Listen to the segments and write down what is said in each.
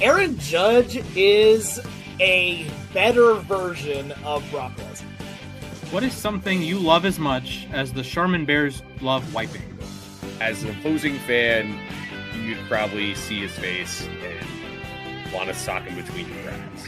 Aaron Judge is a better version of Brock Lesnar. What is something you love as much as the Charmin Bears love wiping? As an opposing fan, you'd probably see his face and want to sock him between your cracks.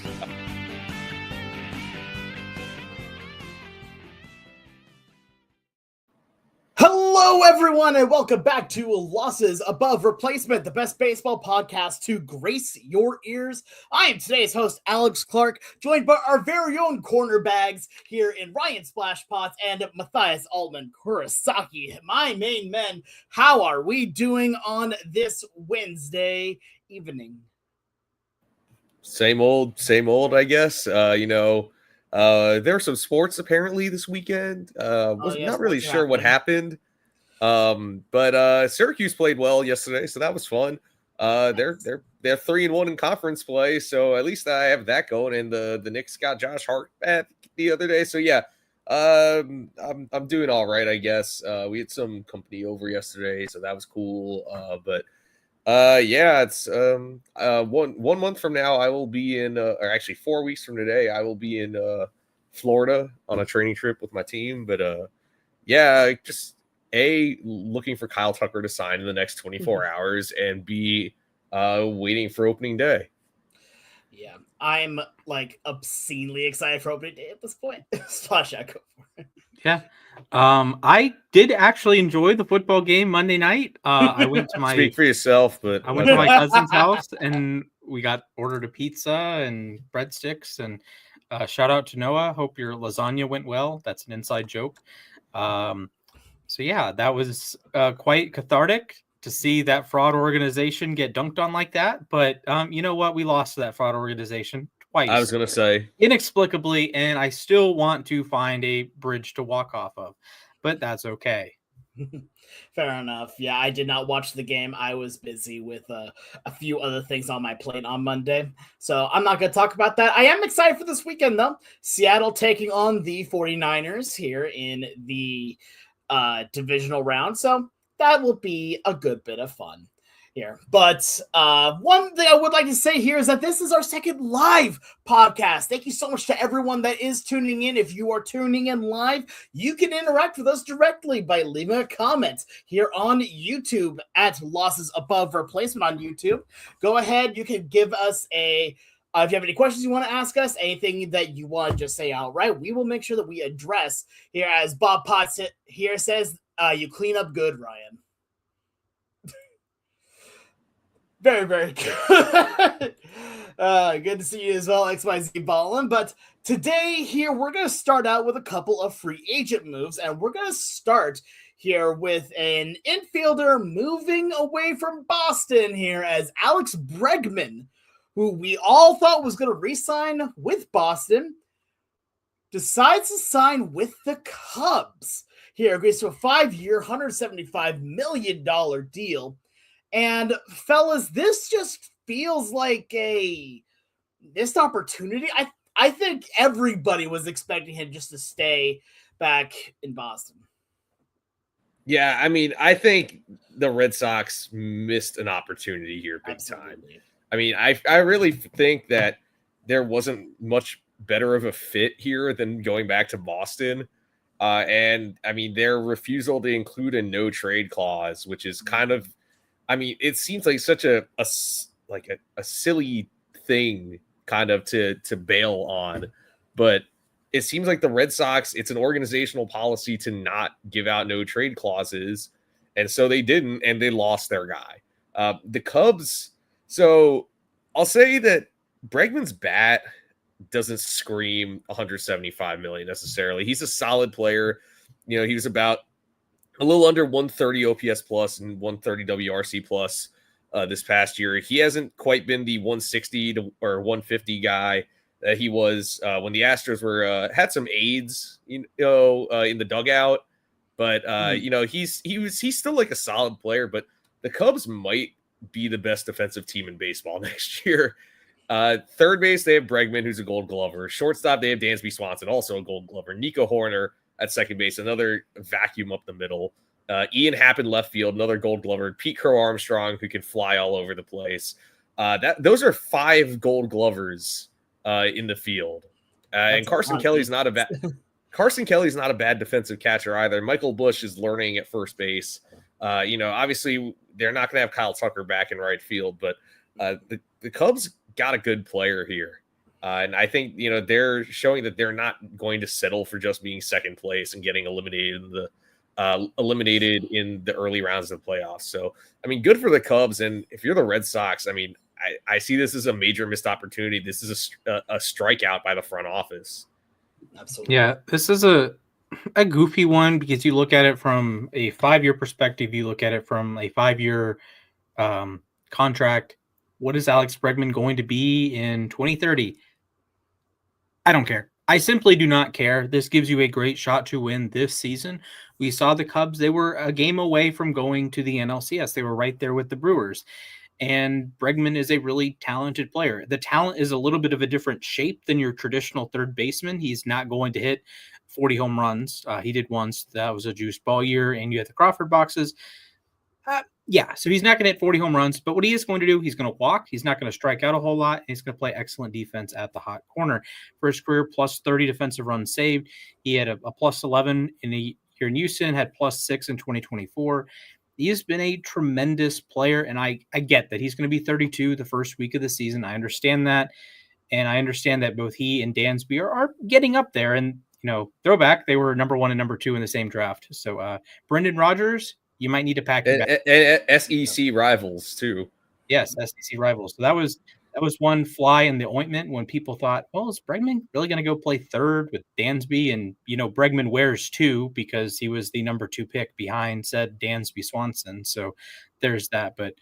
Hello, everyone, and welcome back to Losses Above Replacement, the best baseball podcast to grace your ears. I am today's host, Alex Clark, joined by our very own cornerbags here in Ryan Splashpots and Matthias Altman Kurosaki. My main men, how are we doing on this Wednesday evening? Same old, I guess. There were some sports apparently this weekend. Was not really sure what happened. But Syracuse played well yesterday, so that was fun. They're 3-1 in conference play, so at least I have that going. And the Knicks got Josh Hart back the other day, so yeah, I'm doing all right, I guess. We had some company over yesterday, so that was cool. It's 1 month from now I will be in, or actually 4 weeks from today I will be in Florida on a training trip with my team. But just looking for Kyle Tucker to sign in the next 24 hours, and B, waiting for opening day. Yeah, I'm like obscenely excited for opening day at this point. Splash out, go for it. Yeah. I did actually enjoy the football game Monday night. I went to my speak for yourself, but I went to my cousin's house and we ordered a pizza and breadsticks, and shout out to Noah. Hope your lasagna went well. That's an inside joke. So yeah, that was quite cathartic to see that fraud organization get dunked on like that. But you know what? We lost to that fraud organization twice. I was going to say inexplicably, and I still want to find a bridge to walk off of, but that's okay. Fair enough. Yeah, I did not watch the game. I was busy with a few other things on my plate on Monday, so I'm not going to talk about that. I am excited for this weekend, though. Seattle taking on the 49ers here in the divisional round, so that will be a good bit of fun here. But one thing I would like to say here is that this is our second live podcast. Thank you so much to everyone that is tuning in. If you are tuning in live, you can interact with us directly by leaving a comment here on YouTube at Losses Above Replacement on YouTube. Go ahead, you can give us if you have any questions you want to ask us, anything that you want to just say outright, we will make sure that we address here. As Bob Potts here says, you clean up good, Ryan. Very, very good. Good to see you as well, XYZ Ballin. But today here, we're going to start out with a couple of free agent moves, and we're going to start here with an infielder moving away from Boston here as Alex Bregman, who we all thought was going to re-sign with Boston, decides to sign with the Cubs. Here, agrees to a 5-year, $175 million deal. And fellas, this just feels like a missed opportunity. I think everybody was expecting him just to stay back in Boston. Yeah, I mean, I think the Red Sox missed an opportunity here big time. I mean, I really think that there wasn't much better of a fit here than going back to Boston. And I mean, their refusal to include a no trade clause, which is kind of, I mean, it seems like such a silly thing kind of to bail on, but it seems like the Red Sox, it's an organizational policy to not give out no trade clauses. And so they didn't, and they lost their guy. The Cubs. So I'll say that Bregman's bat doesn't scream $175 million necessarily. He's a solid player. You know, he was about a little under 130 OPS plus and 130 WRC plus this past year. He hasn't quite been the 160 or 150 guy that he was when the Astros were had some aids, in the dugout. But he's still like a solid player. But the Cubs might be the best defensive team in baseball next year. Third base, they have Bregman, who's a Gold Glover. Shortstop, they have Dansby Swanson, also a Gold Glover. Nico Horner at second base, another vacuum up the middle. Ian Happ in left field, another Gold Glover. Pete Crow Armstrong, who can fly all over the place. Those are 5 Gold Glovers in the field, and Carson Kelly's not a bad defensive catcher either. Michael Busch is learning at first base. Obviously they're not going to have Kyle Tucker back in right field, but the Cubs got a good player here. And I think, they're showing that they're not going to settle for just being second place and getting eliminated in the early rounds of the playoffs. So, I mean, good for the Cubs. And if you're the Red Sox, I mean, I see this as a major missed opportunity. This is a strikeout by the front office. Absolutely. Yeah, this is a goofy one because you look at it from a 5-year perspective. You look at it from a 5-year contract. What is Alex Bregman going to be in 2030? I don't care. I simply do not care. This gives you a great shot to win this season. We saw the Cubs. They were a game away from going to the NLCS. They were right there with the Brewers. And Bregman is a really talented player. The talent is a little bit of a different shape than your traditional third baseman. He's not going to hit 40 home runs. He did once. That was a juice ball year, and you had the Crawford boxes. So he's not going to hit 40 home runs, but what he is going to do, he's going to walk. He's not going to strike out a whole lot. And he's going to play excellent defense at the hot corner. For his career, plus 30 defensive runs saved. He had a plus 11 in a year in Houston, had plus 6 in 2024. He has been a tremendous player, and I get that he's going to be 32 the first week of the season. I understand that, and I understand that both he and Dansby are getting up there. And, throwback, they were number 1 and number 2 in the same draft. So Brendan Rodgers, you might need to pack your bag. And SEC rivals too. Yes, SEC rivals. So that was one fly in the ointment when people thought, well, is Bregman really going to go play third with Dansby? And, Bregman wears 2 because he was the number 2 pick behind said Dansby Swanson. So there's that. But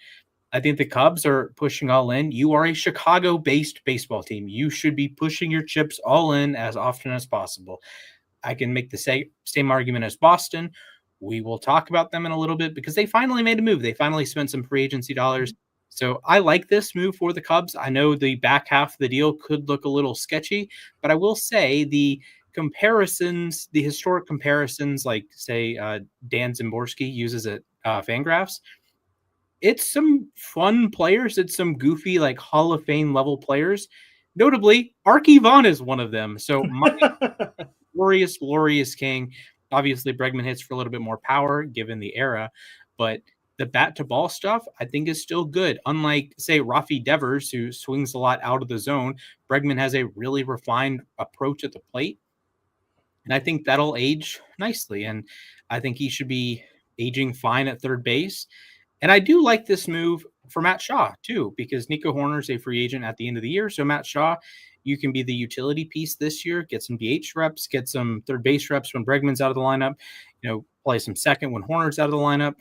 I think the Cubs are pushing all in. You are a Chicago-based baseball team. You should be pushing your chips all in as often as possible. I can make the same argument as Boston. We will talk about them in a little bit because they finally made a move. They finally spent some free agency dollars. So I like this move for the Cubs. I know the back half of the deal could look a little sketchy, but I will say the historic comparisons, like say Dan Zimborski uses at Fangraphs, it's some fun players. It's some goofy, like Hall of Fame level players. Notably, Arky Vaughn is one of them. So my glorious king. Obviously, Bregman hits for a little bit more power given the era, but the bat to ball stuff I think is still good. Unlike, say, Rafi Devers, who swings a lot out of the zone, Bregman has a really refined approach at the plate. And I think that'll age nicely. And I think he should be aging fine at third base. And I do like this move for Matt Shaw, too, because Nico Hoerner is a free agent at the end of the year. So Matt Shaw, you can be the utility piece this year, get some DH reps, get some third base reps when Bregman's out of the lineup, play some second when Hoerner's out of the lineup.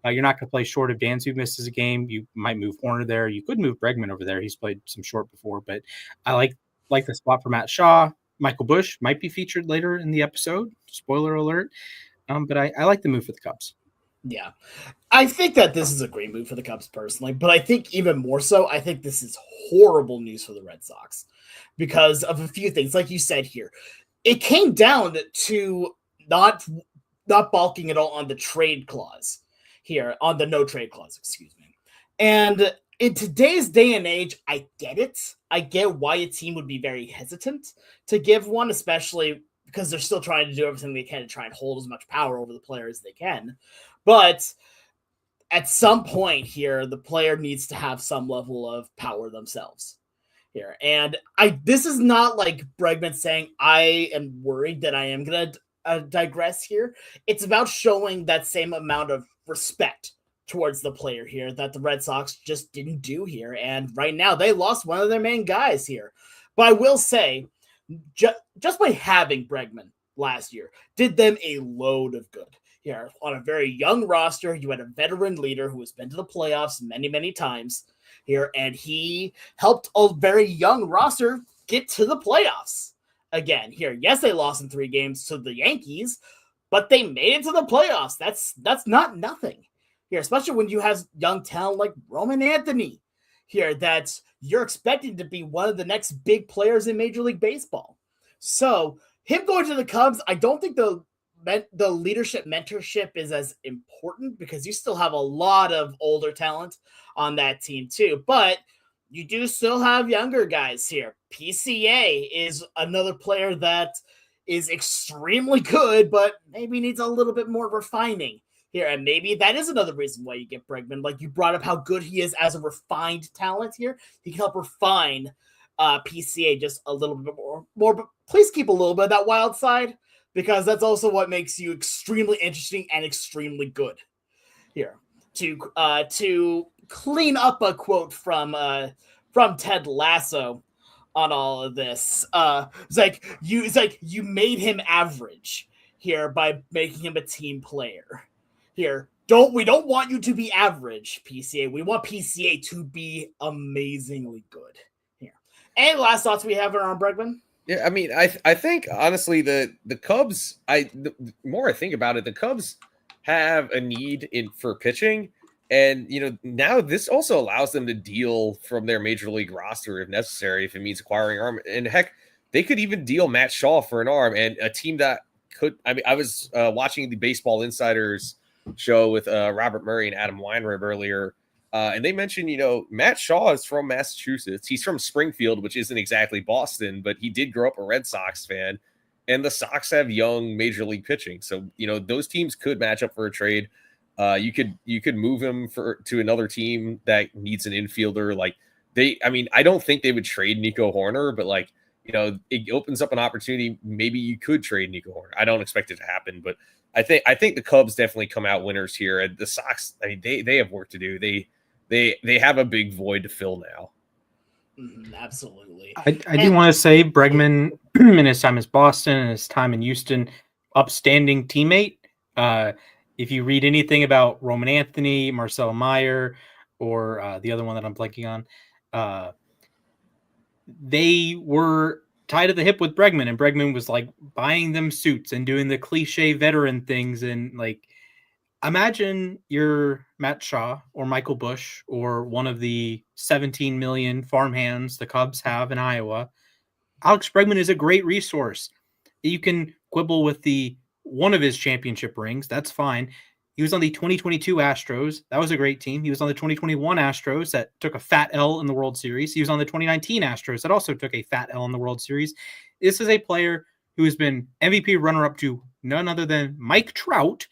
You're not going to play short of Dansby who misses a game. You might move Hoerner there. You could move Bregman over there. He's played some short before, but I like the spot for Matt Shaw. Michael Busch might be featured later in the episode. Spoiler alert. But I like the move for the Cubs. Yeah, I think that this is a great move for the Cubs personally, but I think even more so, I think this is horrible news for the Red Sox because of a few things. Like you said here, it came down to not balking at all on the trade clause here, on the no trade clause, excuse me. And in today's day and age, I get it. I get why a team would be very hesitant to give one, especially because they're still trying to do everything they can to try and hold as much power over the player as they can. But at some point here, the player needs to have some level of power themselves here. And this is not like Bregman saying, I am worried that I am going to digress here. It's about showing that same amount of respect towards the player here that the Red Sox just didn't do here. And right now, they lost one of their main guys here. But I will say, just by having Bregman last year did them a load of good. Here, on a very young roster, you had a veteran leader who has been to the playoffs many, many times here, and he helped a very young roster get to the playoffs again here. Yes, they lost in 3 games to the Yankees, but they made it to the playoffs. That's not nothing here, especially when you have young talent like Roman Anthony here that you're expecting to be one of the next big players in Major League Baseball. So him going to the Cubs, I don't think the leadership mentorship is as important because you still have a lot of older talent on that team too. But you do still have younger guys here. PCA is another player that is extremely good, but maybe needs a little bit more refining here. And maybe that is another reason why you get Bregman. Like you brought up how good he is as a refined talent here. He can help refine PCA just a little bit more. But please keep a little bit of that wild side, because that's also what makes you extremely interesting and extremely good here. To clean up a quote from Ted Lasso on all of this, it's like you made him average here by making him a team player. Here, we don't want you to be average, PCA. We want PCA to be amazingly good here. Any last thoughts we have on Bregman? Yeah, I mean, I think honestly the Cubs. The more I think about it, the Cubs have a need for pitching, and now this also allows them to deal from their major league roster if necessary, if it means acquiring arm. And heck, they could even deal Matt Shaw for an arm, and a team that could. I mean, I was watching the Baseball Insiders show with Robert Murray and Adam Weinrib earlier. And they mentioned, Matt Shaw is from Massachusetts. He's from Springfield, which isn't exactly Boston, but he did grow up a Red Sox fan. And the Sox have young major league pitching. So, those teams could match up for a trade. You could move him to another team that needs an infielder. I don't think they would trade Nico Horner, but it opens up an opportunity. Maybe you could trade Nico Horner. I don't expect it to happen, but I think the Cubs definitely come out winners here. And the Sox, I mean, they have work to do. They have a big void to fill now. Absolutely. I do want to say Bregman, in his time as Boston and his time in Houston, upstanding teammate. If you read anything about Roman Anthony, Marcelo Meyer, or the other one that I'm blanking on, they were tied at the hip with Bregman, and Bregman was buying them suits and doing the cliche veteran things. And imagine you're Matt Shaw or Michael Busch or one of the 17 million farmhands the Cubs have in Iowa. Alex Bregman is a great resource. You can quibble with one of his championship rings. That's fine. He was on the 2022 Astros. That was a great team. He was on the 2021 Astros that took a fat L in the World Series. He was on the 2019 Astros that also took a fat L in the World Series. This is a player who has been MVP runner-up to none other than Mike Trout,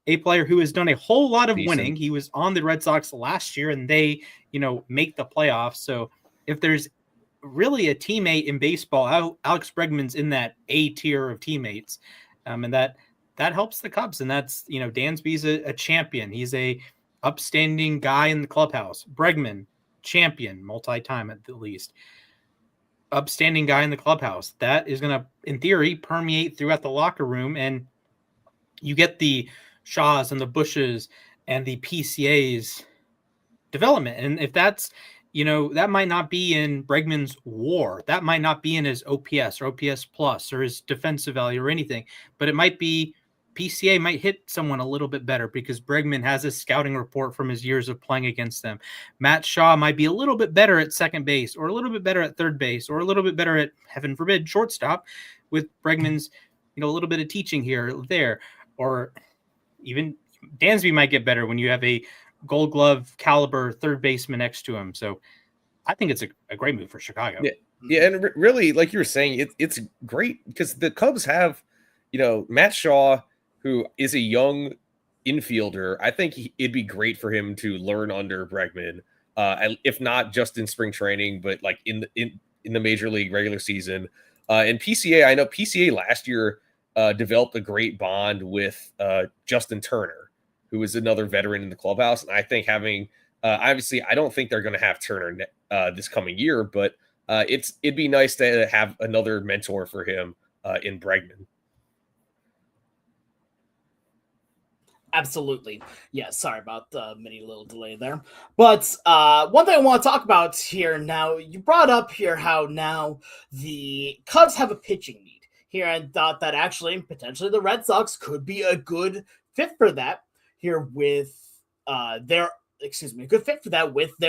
a player who has done a whole lot of winning. He was on the Red Sox last year, and they, make the playoffs. So if there's really a teammate in baseball, Alex Bregman's in that A tier of teammates. And that helps the Cubs. And that's, Dansby's a champion. He's a upstanding guy in the clubhouse. Bregman, champion, multi-time at the least. Upstanding guy in the clubhouse. That is going to, in theory, permeate throughout the locker room. And you get the Shaws and the Bushes and the PCA's development. And if that's, that might not be in Bregman's WAR. That might not be in his OPS or OPS plus or his defensive value or anything, but it might be PCA might hit someone a little bit better because Bregman has a scouting report from his years of playing against them. Matt Shaw might be a little bit better at second base or a little bit better at third base or a little bit better at, heaven forbid, shortstop with Bregman's, a little bit of teaching here or there. Or even Dansby might get better when you have a Gold Glove caliber third baseman next to him. So I think it's a great move for Chicago. Yeah, and really, like you were saying, it's great because the Cubs have, Matt Shaw, who is a young infielder. I think it'd be great for him to learn under Bregman, if not just in spring training, but in the major league regular season. And PCA, I know PCA last year developed a great bond with Justin Turner, who is another veteran in the clubhouse. And I think having, obviously, I don't think they're going to have Turner this coming year, but it'd be nice to have another mentor for him in Bregman. Absolutely. Yeah, sorry about the mini little delay there. But one thing I want to talk about here now, you brought up here how now the Cubs have a pitching need here, and thought that actually potentially the Red Sox could be a good fit for that here with their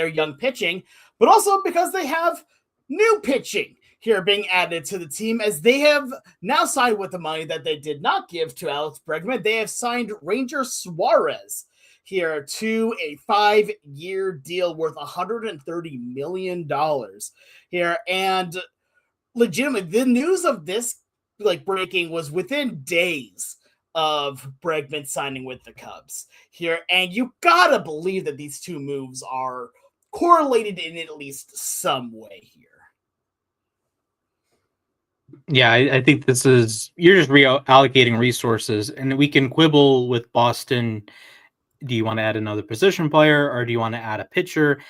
young pitching, but also because they have new pitching here being added to the team, as they have now signed with the money that they did not give to Alex Bregman. They have signed Ranger Suarez here to a 5-year deal worth $130 million here. And legitimately, the news of this breaking was within days of Bregman signing with the Cubs here. And you gotta believe that these two moves are correlated in at least some way here. Yeah, I think this is, you're just reallocating resources, and we can quibble with Boston. Do you want to add another position player, or do you want to add a pitcher?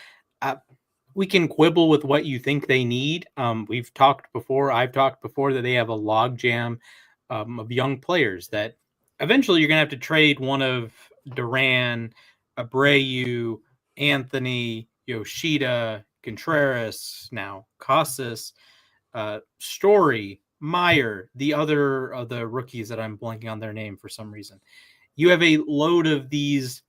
We can quibble with what you think they need. I've talked before that they have a logjam of young players that eventually you're going to have to trade one of Duran, Abreu, Anthony, Yoshida, Contreras, now Casas, Story, Meyer, the other of the rookies that I'm blanking on their name for some reason. You have a load of these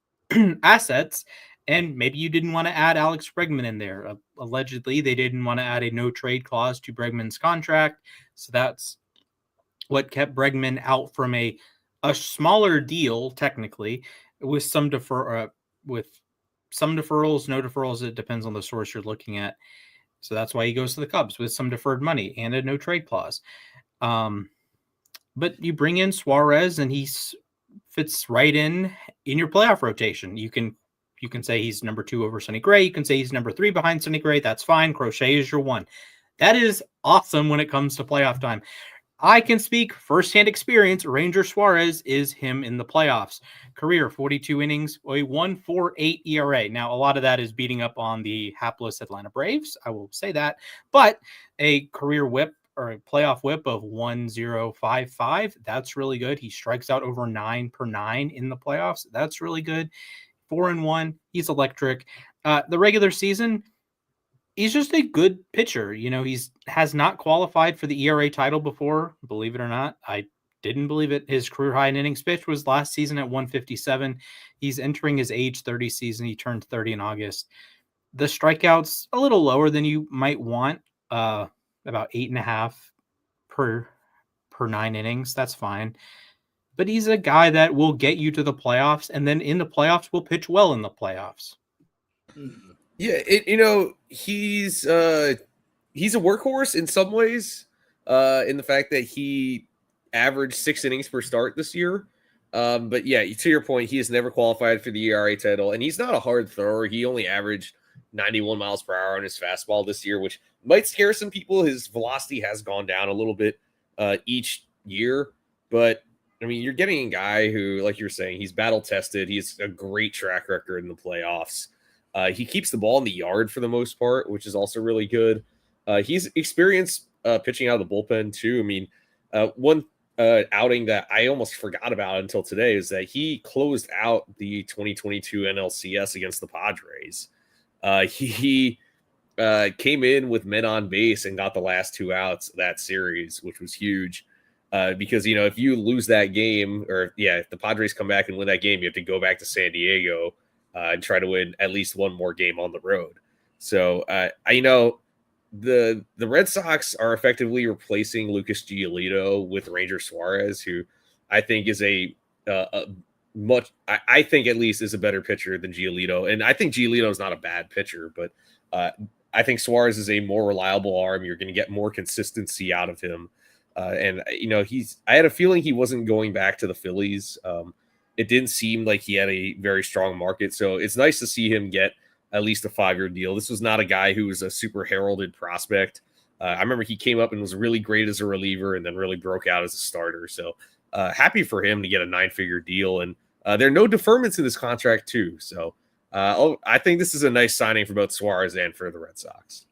assets, and maybe you didn't want to add Alex Bregman in there. Allegedly, they didn't want to add a no trade clause to Bregman's contract, so that's what kept Bregman out from a smaller deal, technically, with some deferrals, no deferrals. It depends on the source you're looking at. So that's why he goes to the Cubs with some deferred money and a no trade clause. But you bring in Suarez, and he fits right in your playoff rotation. You can say he's number 2 over Sonny Gray. You can say he's number 3 behind Sonny Gray. That's fine. Crochet is your 1. That is awesome when it comes to playoff time. I can speak firsthand experience. Ranger Suarez is him in the playoffs. Career 42 innings, a 1.48 ERA. Now, a lot of that is beating up on the hapless Atlanta Braves. I will say that. But a career whip or a playoff whip of 1.055, that's really good. He strikes out over 9 per 9 in the playoffs. That's really good. 4-1. He's electric. The regular season, he's just a good pitcher. He's has not qualified for the ERA title before, believe it or not. I didn't believe it. His career high in innings pitched was last season at 157. He's entering his age 30 season. He turned 30 in August. The strikeouts a little lower than you might want, about 8.5 per 9 innings. That's fine. But he's a guy that will get you to the playoffs, and then in the playoffs will pitch well in the playoffs. Yeah, he's a workhorse in some ways, in the fact that he averaged 6 innings per start this year. But yeah, to your point, he has never qualified for the ERA title, and he's not a hard thrower. He only averaged 91 miles per hour on his fastball this year, which might scare some people. His velocity has gone down a little bit each year, but I mean, you're getting a guy who, like you're saying, he's battle tested. He has a great track record in the playoffs. He keeps the ball in the yard for the most part, which is also really good. He's experienced pitching out of the bullpen too. I mean, one outing that I almost forgot about until today is that he closed out the 2022 NLCS against the Padres. He came in with men on base and got the last 2 outs of that series, which was huge. Because, if you lose that game, or if the Padres come back and win that game, you have to go back to San Diego and try to win at least one more game on the road. So, the Red Sox are effectively replacing Lucas Giolito with Ranger Suarez, who I think is I think at least is a better pitcher than Giolito. And I think Giolito is not a bad pitcher, but I think Suarez is a more reliable arm. You're going to get more consistency out of him. And I had a feeling he wasn't going back to the Phillies. It didn't seem like he had a very strong market. So it's nice to see him get at least a 5-year deal. This was not a guy who was a super heralded prospect. I remember he came up and was really great as a reliever and then really broke out as a starter. So happy for him to get a 9-figure deal. And there are no deferments in this contract too. So I think this is a nice signing for both Suarez and for the Red Sox.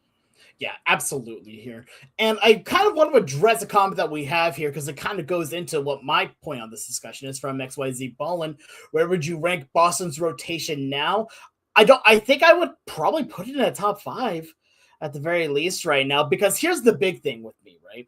Yeah, absolutely here. And I kind of want to address a comment that we have here because it kind of goes into what my point on this discussion is from XYZ Ballin. Where would you rank Boston's rotation now? I think I would probably put it in a top 5 at the very least right now, because here's the big thing with me, right?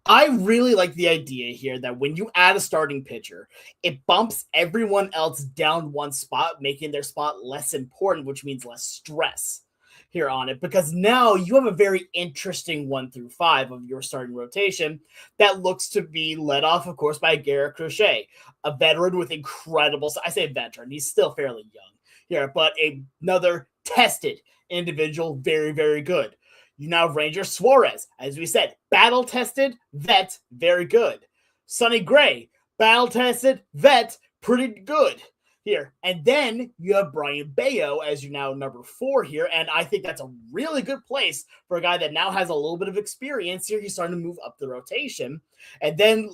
I really like the idea here that when you add a starting pitcher, it bumps everyone else down one spot, making their spot less important, which means less stress here on it, because now you have a very interesting 1 through 5 of your starting rotation that looks to be led off, of course, by Garrett Crochet, a veteran with incredible, I say veteran, he's still fairly young here, but another tested individual, very, very good. You now have Ranger Suarez, as we said, battle-tested, vet, very good. Sonny Gray, battle-tested, vet, pretty good here. And then you have Brian Bayo as you now number 4 here, and I think that's a really good place for a guy that now has a little bit of experience here. He's starting to move up the rotation. And then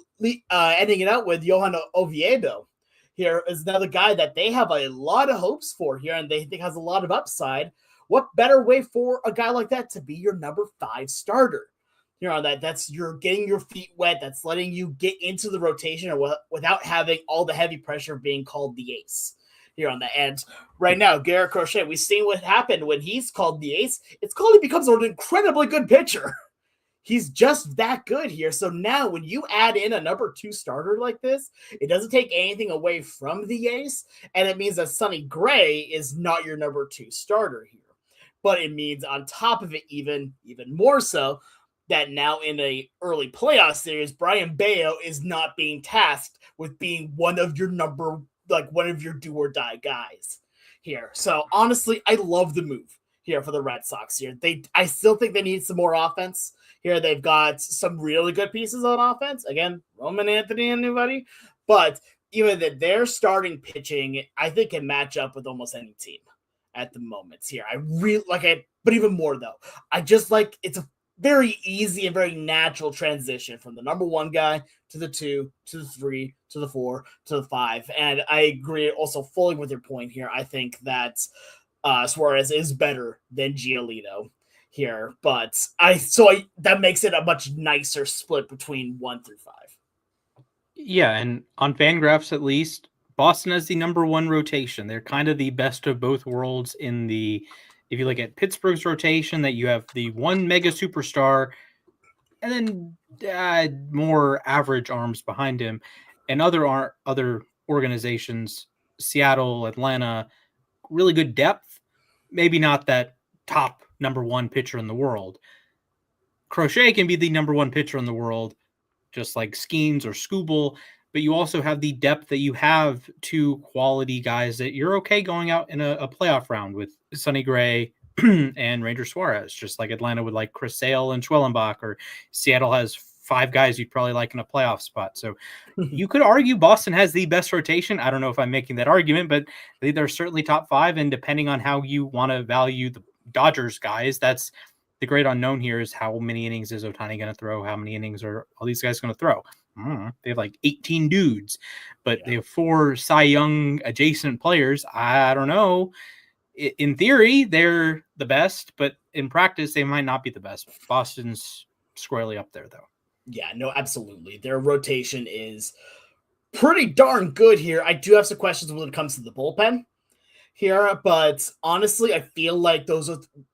ending it out with Johan Oviedo here is another guy that they have a lot of hopes for here, and they think has a lot of upside. What better way for a guy like that to be your number 5 starter? You know, that's you're getting your feet wet. That's letting you get into the rotation without having all the heavy pressure of being called the ace here on the end. Right now, Garrett Crochet, we've seen what happened when he's called the ace. It's called he becomes an incredibly good pitcher. He's just that good here. So now when you add in a number 2 starter like this, it doesn't take anything away from the ace. And it means that Sonny Gray is not your number 2 starter here. But it means on top of it, even more so, that now in a early playoff series, Brian Bayo is not being tasked with being one of your do or die guys here. So honestly, I love the move here for the Red Sox here. I still think they need some more offense here. They've got some really good pieces on offense. Again, Roman Anthony and nobody, but even that their starting pitching, I think can match up with almost any team at the moment here. I really like it, but even more though, I just like it's a very easy and very natural transition from the number 1 guy to the 2, to the 3, to the 4, to the 5. And I agree also fully with your point here. I think that Suarez is better than Giolito here, but that makes it a much nicer split between 1 through 5. Yeah, and on Fangraphs at least, Boston has the number 1 rotation. They're kind of the best of both worlds in the. If you look at Pittsburgh's rotation, that you have the 1 mega superstar and then more average arms behind him, and other organizations, Seattle, Atlanta, really good depth, maybe not that top number 1 pitcher in the world. Crochet can be the number 1 pitcher in the world, just like Skeens or Skubal, but you also have the depth that you have 2 quality guys that you're okay going out in a playoff round with Sonny Gray and Ranger Suarez, just like Atlanta would like Chris Sale and Schwellenbach, or Seattle has 5 guys you'd probably like in a playoff spot. So you could argue Boston has the best rotation. I don't know if I'm making that argument, but they're certainly top 5. And depending on how you want to value the Dodgers guys, that's the great unknown here is how many innings is Ohtani going to throw? How many innings are all these guys going to throw? They have like 18 dudes, but they have 4 Cy Young adjacent players. I don't know. In theory, they're the best, but in practice, they might not be the best. Boston's squarely up there, though. Yeah, no, absolutely. Their rotation is pretty darn good here. I do have some questions when it comes to the bullpen here, but honestly, I feel like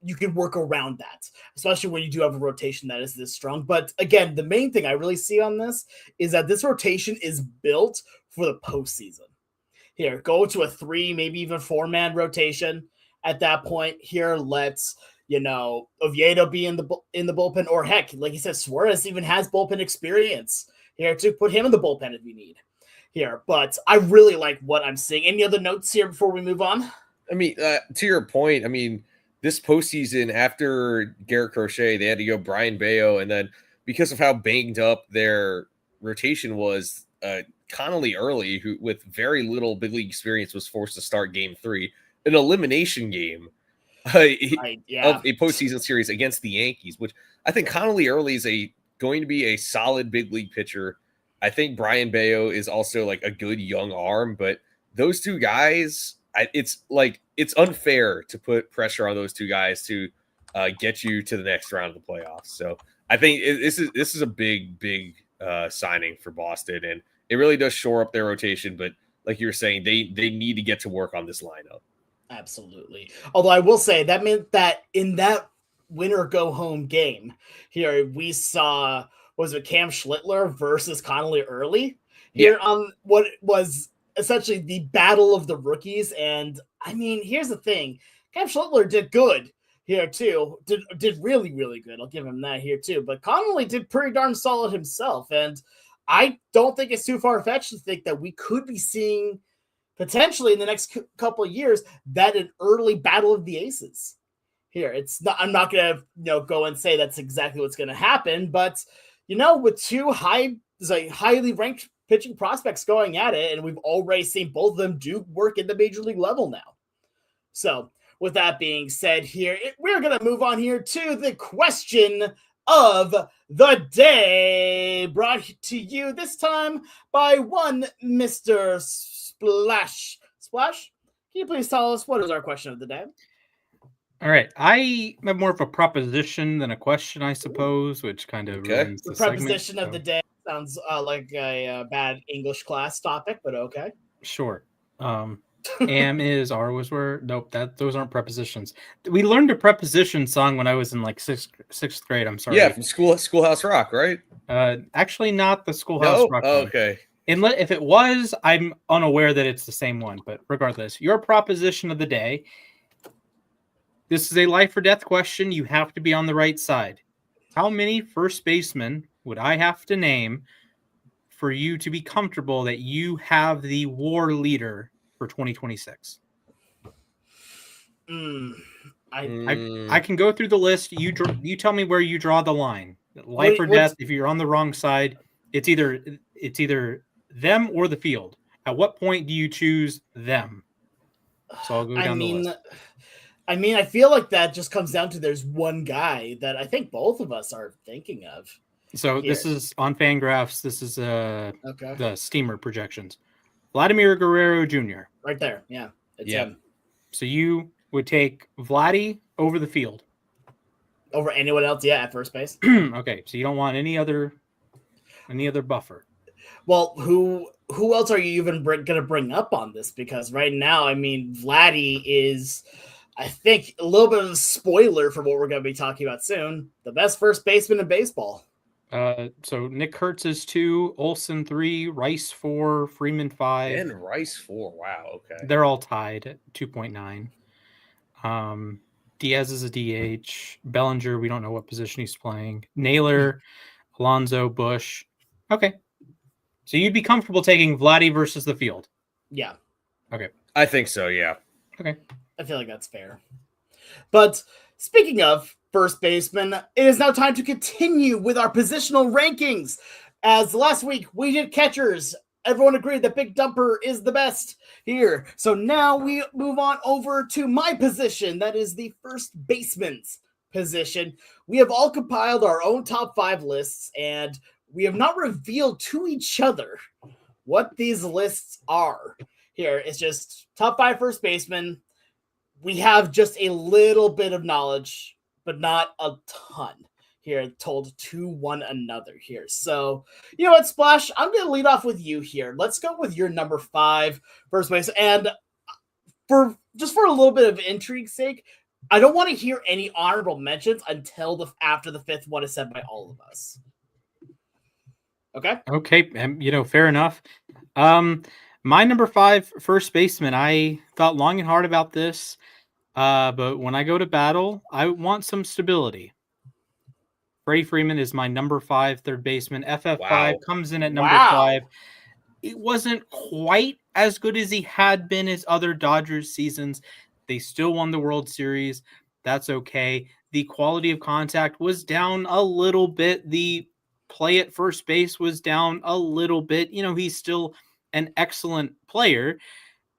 you can work around that, especially when you do have a rotation that is this strong. But again, the main thing I really see on this is that this rotation is built for the postseason. Here, go to a 3, maybe even 4-man rotation at that point. Here, let's Oviedo be in the bullpen, or heck, like you said, Suarez even has bullpen experience here to put him in the bullpen if you need. Here, but I really like what I'm seeing. Any other notes here before we move on? I mean, to your point, I mean, this postseason after Garrett Crochet, they had to go Brian Bayo, and then because of how banged up their rotation was, Connolly Early, who with very little big league experience, was forced to start Game 3, an elimination game of a postseason series against the Yankees, which I think Connolly Early is going to be a solid big league pitcher. I think Brian Bayo is also like a good young arm, but those 2 guys, it's unfair to put pressure on those 2 guys to get you to the next round of the playoffs. So I think this is a big signing for Boston, and it really does shore up their rotation. But like you were saying, they need to get to work on this lineup. Absolutely. Although I will say that meant that in that winner go home game here, we saw, was it Cam Schlittler versus Connolly Early here on what was essentially the battle of the rookies. And I mean, here's the thing. Cam Schlittler did good here too. Did really, really good. I'll give him that here too. But Connolly did pretty darn solid himself. And I don't think it's too far-fetched to think that we could be seeing potentially in the next couple of years that an early battle of the aces. Here, it's not. I'm not gonna go and say that's exactly what's gonna happen, but with two highly ranked pitching prospects going at it, and we've already seen both of them do work at the major league level now. So, with that being said, here we're gonna move on here to the question of the day, brought to you this time by one Mr. Splash. Splash, can you please tell us what is our question of the day? All right. I have more of a proposition than a question, I suppose, which kind of ruins the proposition segment, of the day sounds like a bad English class topic, but okay. Sure. Am, is, are, was, were. Nope, those aren't prepositions. We learned a preposition song when I was in like sixth grade. I'm sorry. Yeah, from Schoolhouse Rock, right? Actually, not the Schoolhouse Rock. Oh, okay. If it was, I'm unaware that it's the same one. But regardless, your proposition of the day. This is a life or death question. You have to be on the right side. How many first basemen would I have to name for you to be comfortable that you have the WAR leader for 2026? I can go through the list. You tell me where you draw the line. Life or death. If you're on the wrong side, it's either them or the field. At what point do you choose them? So I'll go down the list. I feel like that just comes down to there's one guy that I think both of us are thinking of. So here. This is on Fangraphs. This is the Steamer projections. Vladimir Guerrero Jr. Right there. Yeah. It's him. So you would take Vladdy over the field. Over anyone else, at first base. Okay. So you don't want any other buffer. Well, who else are you even going to bring up on this? Because right now, Vladdy is, I think, a little bit of a spoiler for what we're going to be talking about soon. The best first baseman in baseball. So Nick Kurtz is 2, Olsen 3, Rice 4, Freeman 5. And Rice 4. Wow, okay. They're all tied at 2.9. Diaz is a DH. Bellinger, we don't know what position he's playing. Naylor, Alonso, Bush. Okay. So you'd be comfortable taking Vladdy versus the field? Yeah. Okay. I think so, yeah. Okay. I feel like that's fair. But speaking of first baseman, it is now time to continue with our positional rankings. As last week we did catchers, everyone agreed that Big Dumper is the best here. So now we move on over to my position. That is the first baseman's position. We have all compiled our own top 5 lists, and we have not revealed to each other what these lists are. Here, it's just top 5 first basemen. We have just a little bit of knowledge, but not a ton here told to one another here. So, you know what, Splash? I'm going to lead off with you here. Let's go with your number 5 first base. And for a little bit of intrigue's sake, I don't want to hear any honorable mentions until after the 5th one is said by all of us. Okay? Okay, fair enough. My number 5 first baseman, I thought long and hard about this, but when I go to battle, I want some stability. Freddie Freeman is my number 5 third baseman. FF5 comes in at number 5. It wasn't quite as good as he had been his other Dodgers seasons. They still won the World Series. That's okay. The quality of contact was down a little bit. The play at first base was down a little bit. He's still an excellent player.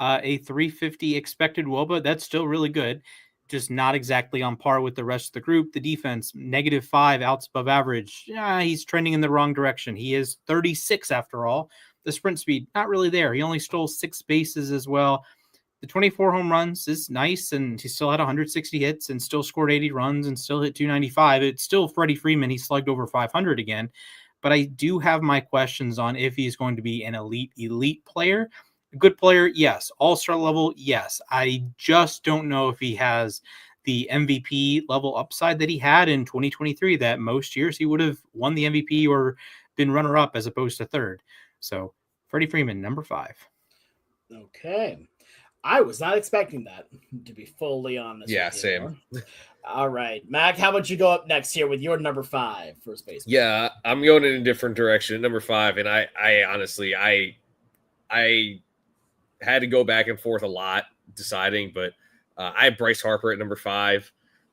A 350 expected WOBA, that's still really good. Just not exactly on par with the rest of the group. The defense, -5, outs above average. Yeah, he's trending in the wrong direction. He is 36 after all. The sprint speed, not really there. He only stole 6 bases as well. The 24 home runs is nice, and he still had 160 hits and still scored 80 runs and still hit 295. It's still Freddie Freeman. He slugged over 500 again. But I do have my questions on if he's going to be an elite player. A good player, yes. All-star level, yes. I just don't know if he has the MVP level upside that he had in 2023, that most years he would have won the MVP or been runner-up as opposed to third. So, Freddie Freeman, number 5. Okay. I was not expecting that, to be fully honest. Yeah, same. All right. Mac, how about you go up next here with your number 5 first baseman? Yeah, I'm going in a different direction. Number 5, and I honestly had to go back and forth a lot deciding, but I have Bryce Harper at number 5.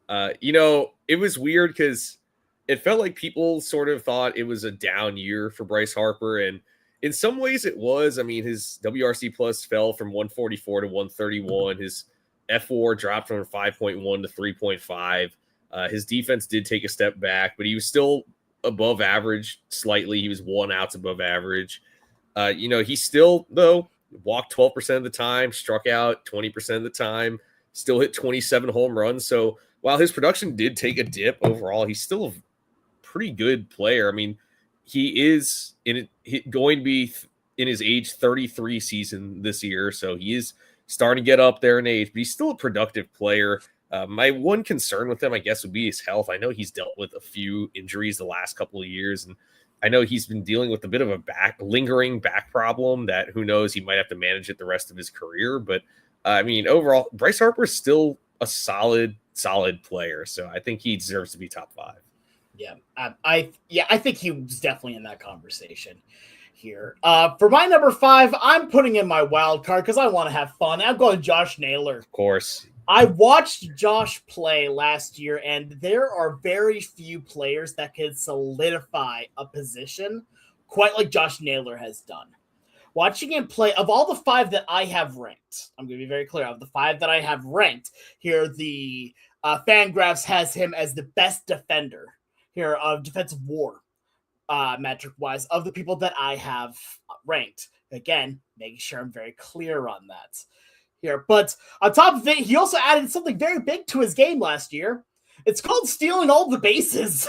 It was weird because it felt like people sort of thought it was a down year for Bryce Harper, and in some ways it was. I mean, his WRC plus fell from 144 to 131. His F4 dropped from 5.1 to 3.5. His defense did take a step back, but he was still above average slightly. He was 1 outs above average. He still, though, walked 12% of the time, struck out 20% of the time, still hit 27 home runs. So while his production did take a dip overall, he's still a pretty good player. I mean, he is going to be in his age 33 season this year, so he is starting to get up there in age, but he's still a productive player. My one concern with him, I guess, would be his health. I know he's dealt with a few injuries the last couple of years, and I know he's been dealing with a bit of a lingering back problem that who knows, he might have to manage it the rest of his career. But I mean, overall, Bryce Harper is still a solid player. So I think he deserves to be top 5. Yeah, I think he was definitely in that conversation here. For my number 5, I'm putting in my wild card because I want to have fun. I'm going Josh Naylor. Of course. I watched Josh play last year, and there are very few players that can solidify a position quite like Josh Naylor has done. Watching him play, of all the 5 that I have ranked, I'm going to be very clear, of the 5 that I have ranked, here the Fangraphs has him as the best defender here of defensive WAR, metric-wise, of the people that I have ranked. Again, making sure I'm very clear on that here. But on top of it, he also added something very big to his game last year. It's called stealing all the bases.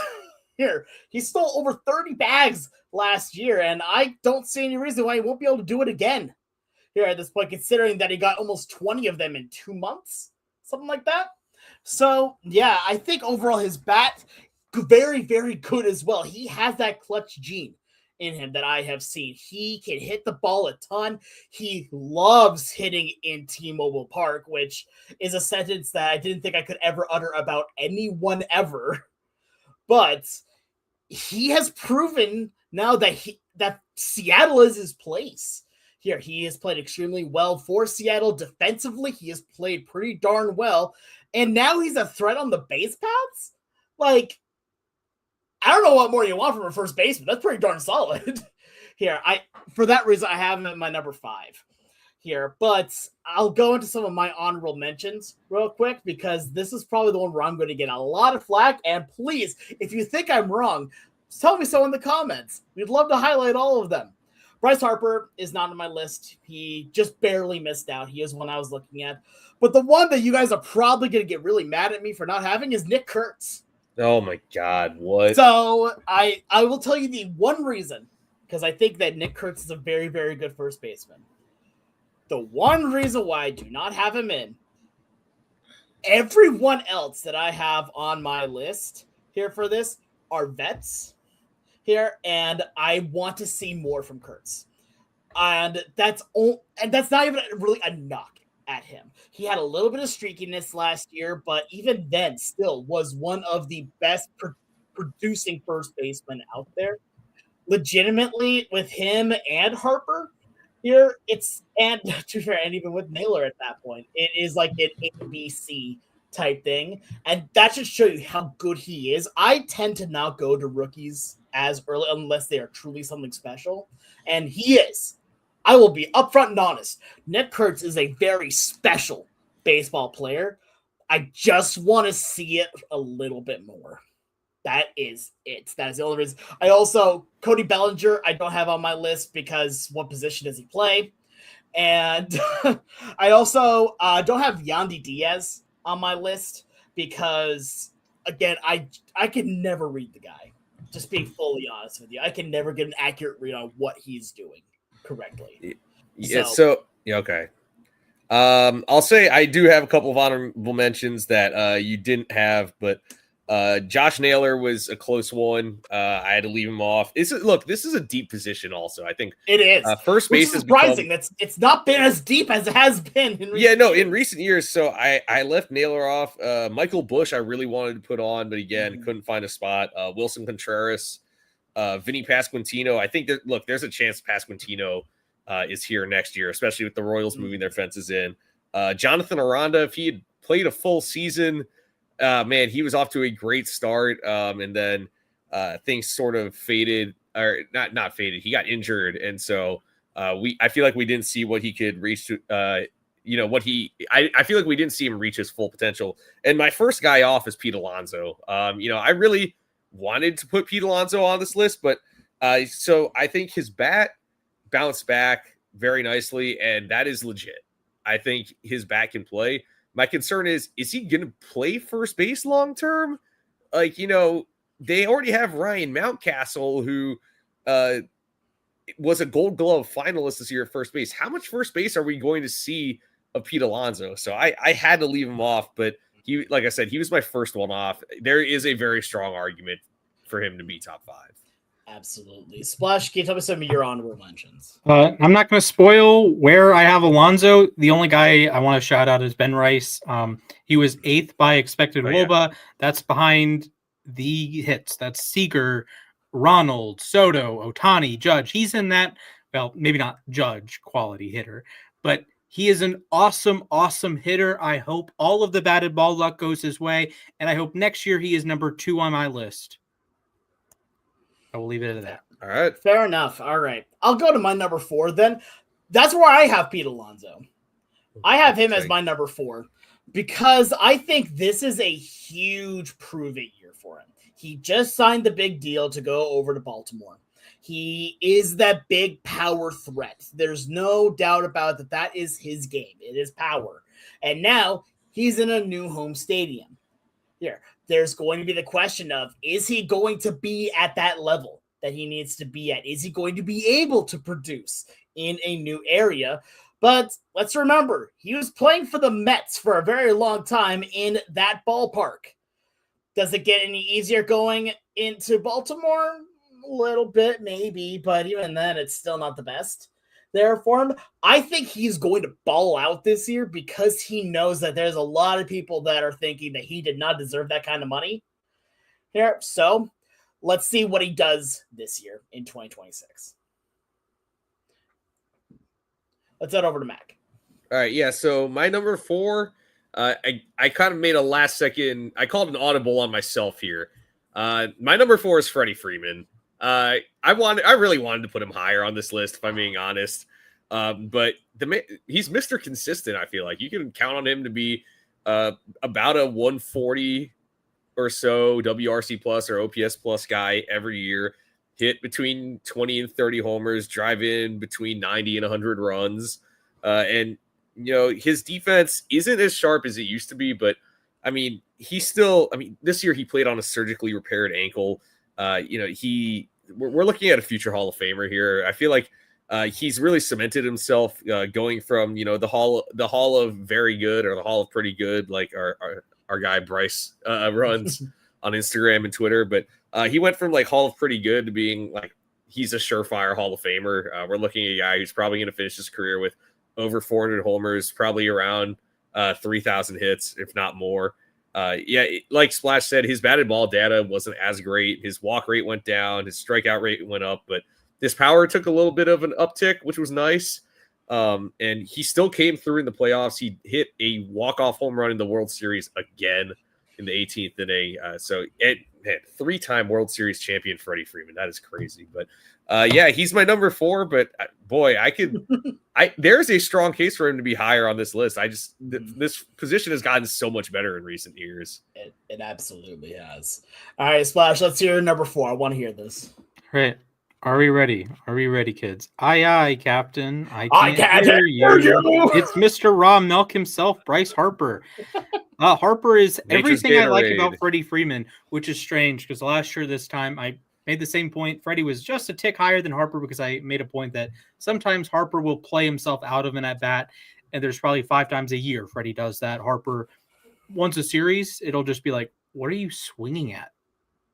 Here, he stole over 30 bags last year, and I don't see any reason why he won't be able to do it again here at this point, considering that he got almost 20 of them in 2 months, something like that. So, yeah, I think overall his bat, very, very good as well. He has that clutch gene in him that I have seen. He can hit the ball a ton. He loves hitting in T-Mobile Park, which is a sentence that I didn't think I could ever utter about anyone ever. But he has proven now that Seattle is his place. Here, he has played extremely well for Seattle defensively. He has played pretty darn well. And now he's a threat on the base paths? Like, I don't know what more you want from a first baseman. That's pretty darn solid. Here, for that reason, I have him at my number 5 here. But I'll go into some of my honorable mentions real quick because this is probably the one where I'm going to get a lot of flack. And please, if you think I'm wrong, tell me so in the comments. We'd love to highlight all of them. Bryce Harper is not on my list. He just barely missed out. He is one I was looking at. But the one that you guys are probably going to get really mad at me for not having is Nick Kurtz. Oh my God, what? So I will tell you the one reason, because I think that Nick Kurtz is a very, very good first baseman. The one reason why I do not have him in, everyone else that I have on my list here for this are vets here, and I want to see more from Kurtz. And that's not even really a knock at him. He had a little bit of streakiness last year, but even then still was one of the best producing first basemen out there. Legitimately, with him and Harper here, and to be fair, and even with Naylor at that point, it is like an ABC type thing. And that should show you how good he is. I tend to not go to rookies as early unless they are truly something special. And he is. I will be upfront and honest. Nick Kurtz is a very special baseball player. I just want to see it a little bit more. That is it. That is the only reason. I also, Cody Bellinger, I don't have on my list because what position does he play? And I also don't have Yandy Diaz on my list because, again, I can never read the guy. Just being fully honest with you. I can never get an accurate read on what he's doing correctly. Yeah, okay. I'll say I do have a couple of honorable mentions that you didn't have, but Josh Naylor was a close one. I had to leave him off. This is a deep position also. I think it is. First base is surprising. It's not been as deep as it has been in recent years. So I left Naylor off. Michael Bush I really wanted to put on, but again, couldn't find a spot. Wilson Contreras, Vinny Pasquantino. I think there's a chance Pasquantino is here next year, especially with the Royals moving their fences in. Jonathan Aranda, if he had played a full season, man, he was off to a great start, and then things sort of faded, or not faded. He got injured, and so I feel like we didn't see what he could reach to. I feel like we didn't see him reach his full potential. And my first guy off is Pete Alonso. I really wanted to put Pete Alonso on this list, but so I think his bat bounced back very nicely, and that is legit. I think his bat can play. My concern is he going to play first base long term? They already have Ryan Mountcastle, who was a Gold Glove finalist this year at first base. How much first base are we going to see of Pete Alonso? So I had to leave him off, but he, like I said, he was my first one off. There is a very strong argument for him to be top 5. Absolutely. Splash, can you tell me some of your honorable mentions? I'm not going to spoil where I have Alonso. The only guy I want to shout out is Ben Rice. He was 8th by expected WOBA. Yeah. That's behind the hits. That's Seager, Ronald, Soto, Ohtani, Judge. He's in that, well, maybe not Judge quality hitter, but he is an awesome, awesome hitter. I hope all of the batted ball luck goes his way, and I hope next year he is number 2 on my list. I will leave it at that. All right. Fair enough. All right. I'll go to my number 4 then. That's where I have Pete Alonso. I have him as my number 4 because I think this is a huge prove-it year for him. He just signed the big deal to go over to Baltimore. He is that big power threat. There's no doubt about that. That is his game. It is power. And now he's in a new home stadium. Here, there's going to be the question of, is he going to be at that level that he needs to be at? Is he going to be able to produce in a new area? But let's remember, he was playing for the Mets for a very long time in that ballpark. Does it get any easier going into Baltimore? A little bit, maybe, but even then, it's still not the best there for him. I think he's going to ball out this year because he knows that there's a lot of people that are thinking that he did not deserve that kind of money here. So let's see what he does this year in 2026. Let's head over to Mac. All right. Yeah. So my number 4, I kind of made a last second. I called an audible on myself here. My number 4 is Freddie Freeman. I really wanted to put him higher on this list, if I'm being honest. But he's Mr. Consistent. I feel like you can count on him to be about a 140 or so WRC plus or OPS plus guy every year. Hit between 20 and 30 homers, drive in between 90 and 100 runs. And his defense isn't as sharp as it used to be, but I mean, this year he played on a surgically repaired ankle. We're looking at a future Hall of Famer here. I feel like he's really cemented himself going from the Hall of very good or the Hall of pretty good, like our guy Bryce runs on Instagram and Twitter. But he went from like Hall of pretty good to being like he's a surefire Hall of Famer. We're looking at a guy who's probably going to finish his career with over 400 homers, probably around 3,000 hits, if not more. Like Splash said, his batted ball data wasn't as great. His walk rate went down. His strikeout rate went up, but his power took a little bit of an uptick, which was nice. And he still came through in the playoffs. He hit a walk-off home run in the World Series again in the 18th inning. So 3-time World Series champion Freddie Freeman. That is crazy. But he's my number 4. But boy, there's a strong case for him to be higher on this list. This position has gotten so much better in recent years. It absolutely has. All right, Splash, let's hear number 4. I want to hear this. All right. Are we ready? Are we ready, kids? Aye, Captain. I can't hear you. It's Mr. Raw Milk himself, Bryce Harper. Harper is everything I like about Freddie Freeman, which is strange because last year this time I made the same point. Freddie was just a tick higher than Harper because I made a point that sometimes Harper will play himself out of an at-bat, and there's probably 5 times a year Freddie does that. Harper, once a series, it'll just be like, what are you swinging at?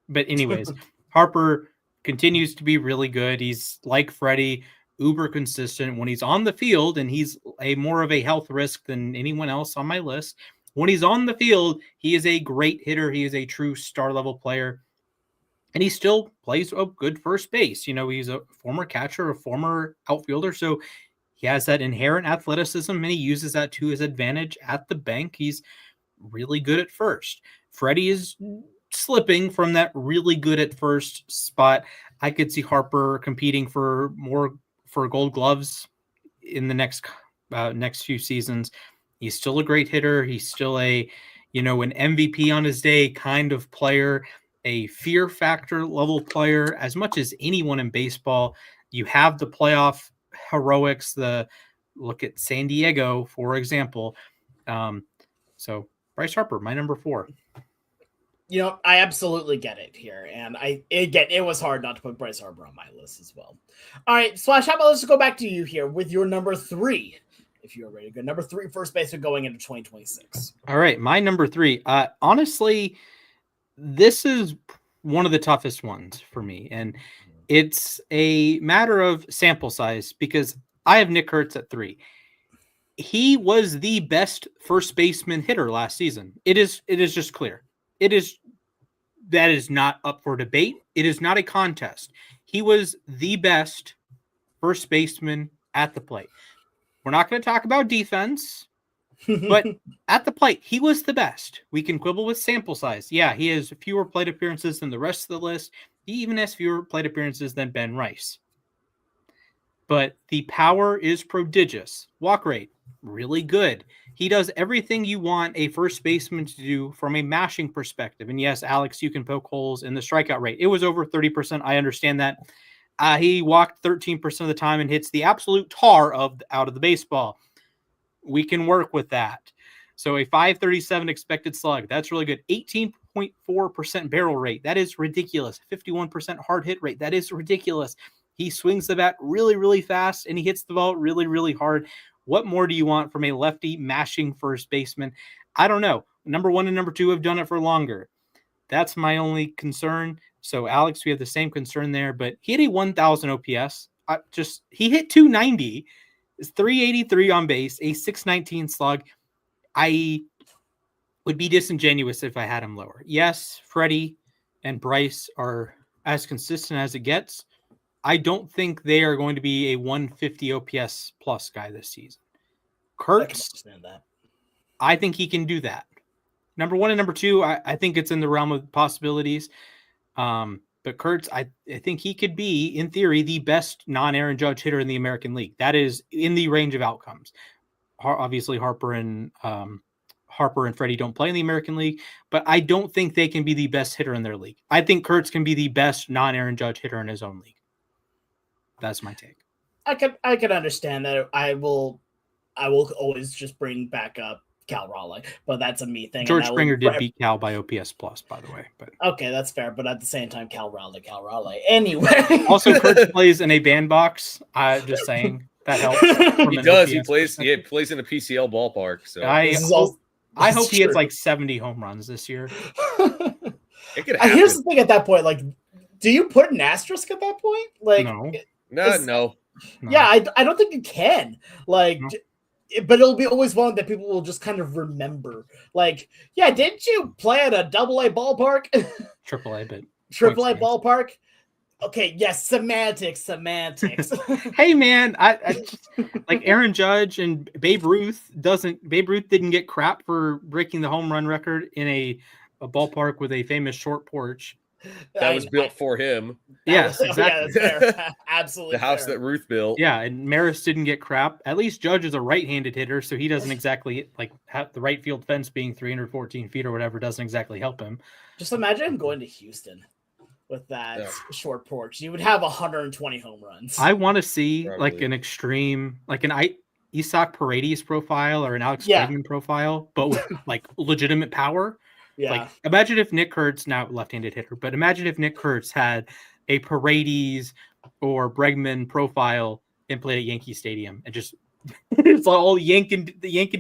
But anyways, Harper continues to be really good. He's like Freddie, uber consistent when he's on the field, and he's more of a health risk than anyone else on my list. When he's on the field, he is a great hitter. He is a true star-level player. And he still plays a good first base. He's a former catcher, a former outfielder. So he has that inherent athleticism, and he uses that to his advantage at the bank. He's really good at first. Freddie is slipping from that really good at first spot. I could see Harper competing for Gold Gloves in the next few seasons. He's still a great hitter. He's still an MVP on his day kind of player, a fear factor level player as much as anyone in baseball. You have the playoff heroics, look at San Diego, for example. So Bryce Harper, my number 4. I absolutely get it here. And it was hard not to put Bryce Harper on my list as well. All right, Slash, how about let's go back to you here with your number 3. If you're ready to go. Number 3 first baseman going into 2026. All right, my number 3. Honestly, this is one of the toughest ones for me. And it's a matter of sample size because I have Nick Kurtz at 3. He was the best first baseman hitter last season. It is just clear. That is not up for debate. It is not a contest. He was the best first baseman at the plate. We're not going to talk about defense, but at the plate, he was the best. We can quibble with sample size. Yeah, he has fewer plate appearances than the rest of the list. He even has fewer plate appearances than Ben Rice. But the power is prodigious. Walk rate, really good. He does everything you want a first baseman to do from a mashing perspective. And yes, Alex, you can poke holes in the strikeout rate. It was over 30%. I understand that. He walked 13% of the time and hits the absolute tar out of the baseball. We can work with that. So a 537 expected slug, that's really good. 18.4% barrel rate, that is ridiculous. 51% hard hit rate, that is ridiculous. He swings the bat really, really fast, and he hits the ball really, really hard. What more do you want from a lefty mashing first baseman? I don't know. Number 1 and number 2 have done it for longer. That's my only concern. So, Alex, we have the same concern there, but he had a 1,000 OPS. He hit 290. It's 383 on base, a 619 slug. I would be disingenuous if I had him lower. Yes, Freddie and Bryce are as consistent as it gets. I don't think they are going to be a 150 OPS plus guy this season. Kurtz, I think he can do that. Number 1 and number 2, I think it's in the realm of possibilities. But Kurtz, I think he could be, in theory, the best non-Aaron Judge hitter in the American League. That is in the range of outcomes. Obviously, Harper and Freddie don't play in the American League, but I don't think they can be the best hitter in their league. I think Kurtz can be the best non-Aaron Judge hitter in his own league. That's my take. I can understand that. I will always just bring back up Cal Raleigh, but that's a me thing. George Springer did beat Cal by OPS plus, by the way. But okay, that's fair. But at the same time, Cal Raleigh. Anyway, also Kurtz plays in a bandbox. I'm just saying that helps. He does. He plays in a PCL ballpark. So I hope he hits like 70 home runs this year. It could happen. Here's the thing: at that point, like, do you put an asterisk at that point? Like, no. Yeah, I don't think you can. Like. No. But it'll be always one that people will just kind of remember. Like, yeah, didn't you play at a AA ballpark? AAA ballpark? Okay, yes, semantics. Hey, man, I just, like Aaron Judge and Babe Ruth didn't get crap for breaking the home run record in a ballpark with a famous short porch. That was built for him. Yes, exactly. Yeah, that's fair. Absolutely. The house that Ruth built. Yeah, and Maris didn't get crap. At least Judge is a right-handed hitter, so he doesn't exactly have the right field fence being 314 feet or whatever doesn't exactly help him. Just imagine him going to Houston with that short porch. You would have 120 home runs. I want to see like an extreme, like an Isaac Paredes profile or an Alex Bregman profile, but with like legitimate power. Yeah. Like, imagine if Nick Kurtz, now left-handed hitter, but imagine if Nick Kurtz had a Paredes or Bregman profile and played at Yankee Stadium and just it's all yanking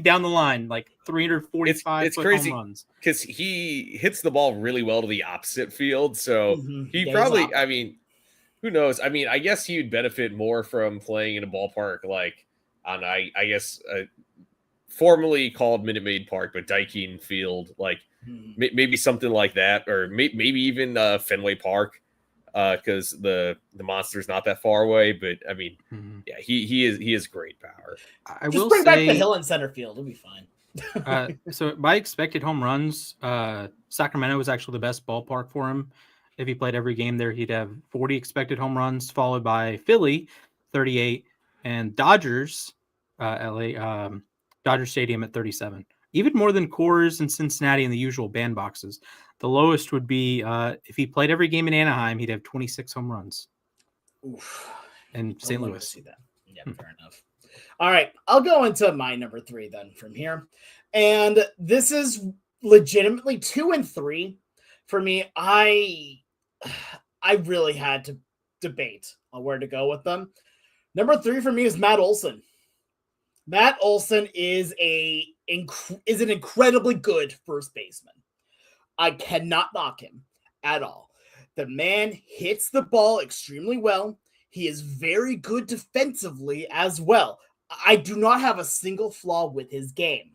down the line like 345 it's crazy home runs because he hits the ball really well to the opposite field. So he probably, I mean, who knows? I mean, I guess he would benefit more from playing in a ballpark like on I guess formerly called Minute Maid Park, but Daikin Field, like maybe something like that, or maybe even Fenway Park. because the monster's not that far away. But I mean, yeah, he is great power. I Just will bring back say, the Hill in center field; it'll be fine. so by expected home runs, Sacramento was actually the best ballpark for him. If he played every game there, he'd have 40 expected home runs, followed by Philly, 38, and Dodgers, Dodger Stadium at 37. Even more than Coors and Cincinnati in the usual bandboxes. The lowest would be if he played every game in Anaheim, he'd have 26 home runs. Oof. And St. Louis. See that. Yeah, fair enough. All right, I'll go into my number 3 then from here. And this is legitimately 2 and 3 for me. I really had to debate on where to go with them. Number 3 for me is Matt Olson. Matt Olson is an incredibly good first baseman. I cannot knock him at all. The man hits the ball extremely well. He is very good defensively as well. I do not have a single flaw with his game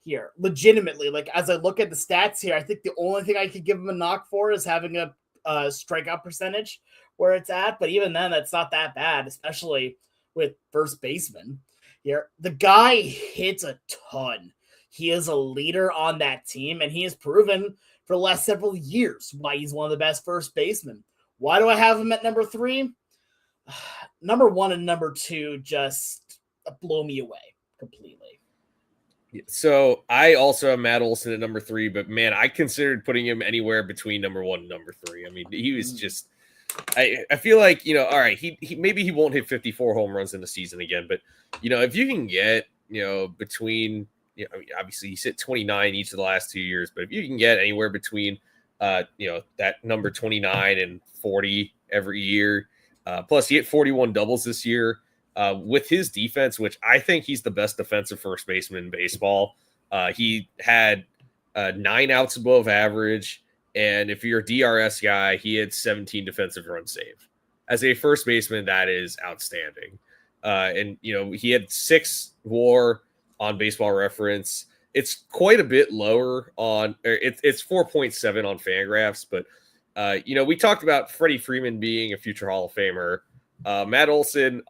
here. Legitimately, like as I look at the stats here, I think the only thing I could give him a knock for is having a strikeout percentage where it's at. But even then, that's not that bad, especially with first baseman here. The guy hits a ton. He is a leader on that team, and he has proven for the last several years why he's one of the best first basemen. Why do I have him at number 3? Number 1 and number 2 just blow me away completely. So I also have Matt Olson at number 3, but man, I considered putting him anywhere between number 1 and number 3. I mean, he was just, I feel like, all right, he maybe he won't hit 54 home runs in the season again, but if you can get, between, I mean, obviously he's hit 29 each of the last 2 years, but if you can get anywhere between, that number 29 and 40 every year, plus he hit 41 doubles this year. With his defense, which I think he's the best defensive first baseman in baseball. He had 9 outs above average. And if you're a DRS guy, he had 17 defensive runs saved. As a first baseman, that is outstanding. And he had 6 WAR on Baseball Reference. It's quite a bit lower on, it's 4.7 on Fangraphs. But, we talked about Freddie Freeman being a future Hall of Famer. Matt Olson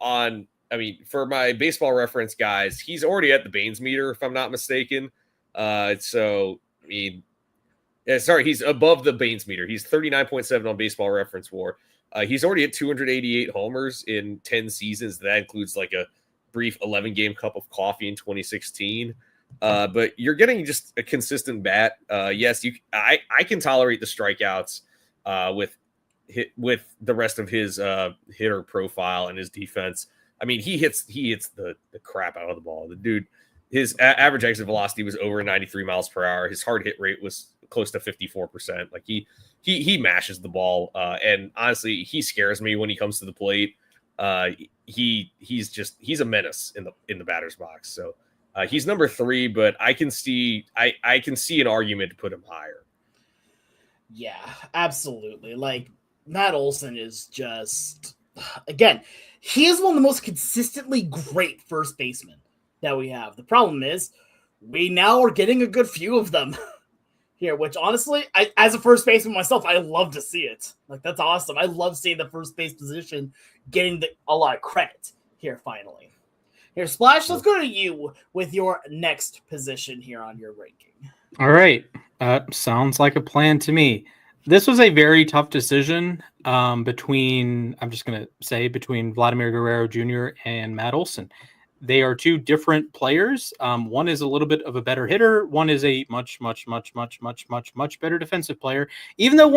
for my Baseball Reference guys, he's already at the Baines meter, if I'm not mistaken. He's above the Baines meter. He's 39.7 on Baseball Reference WAR. He's already at 288 homers in 10 seasons. That includes like a brief 11-game cup of coffee in 2016. But you're getting just a consistent bat. Yes, I can tolerate the strikeouts with the rest of his hitter profile and his defense. I mean, he hits the crap out of the ball. The dude, his average exit velocity was over 93 miles per hour. His hard hit rate was close to 54%. Like he mashes the ball. And honestly, he scares me when he comes to the plate. He's a menace in the batter's box. So he's number 3, but I can see an argument to put him higher. Yeah, absolutely. Like Matt Olson is just, again, he is one of the most consistently great first basemen that we have. The problem is we now are getting a good few of them here, which honestly, as a first baseman myself, I love to see it. Like, that's awesome. I love seeing the first base position getting a lot of credit here finally. Here, Splash, let's go to you with your next position here on your ranking. All right. Sounds like a plan to me. This was a very tough decision between Vladimir Guerrero Jr. and Matt Olson. They are 2 different players. One is a little bit of a better hitter. One is a much better defensive player. Even though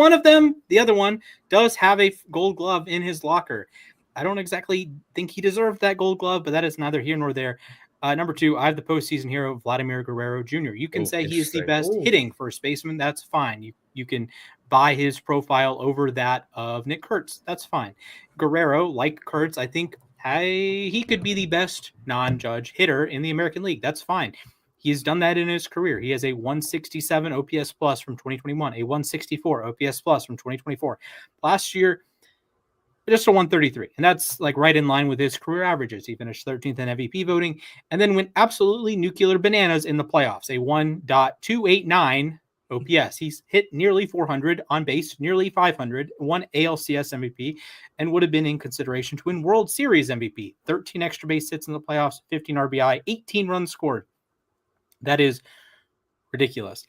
the other one, does have a Gold Glove in his locker. I don't exactly think he deserved that Gold Glove, but that is neither here nor there. Number 2, I have the postseason hero, Vladimir Guerrero Jr. You can say he is the best hitting first baseman. That's fine. You can buy his profile over that of Nick Kurtz. That's fine. Guerrero, like Kurtz, I think he could be the best non-judge hitter in the American League. That's fine. He's done that in his career. He has a 167 OPS plus from 2021, a 164 OPS plus from 2024. Last year, just a 133. And that's like right in line with his career averages. He finished 13th in MVP voting and then went absolutely nuclear bananas in the playoffs, a 1.289 OPS. He's hit nearly 400, on base nearly 500, won ALCS MVP, and would have been in consideration to win World Series MVP. 13 extra base hits in the playoffs, 15 RBI, 18 runs scored. That is ridiculous.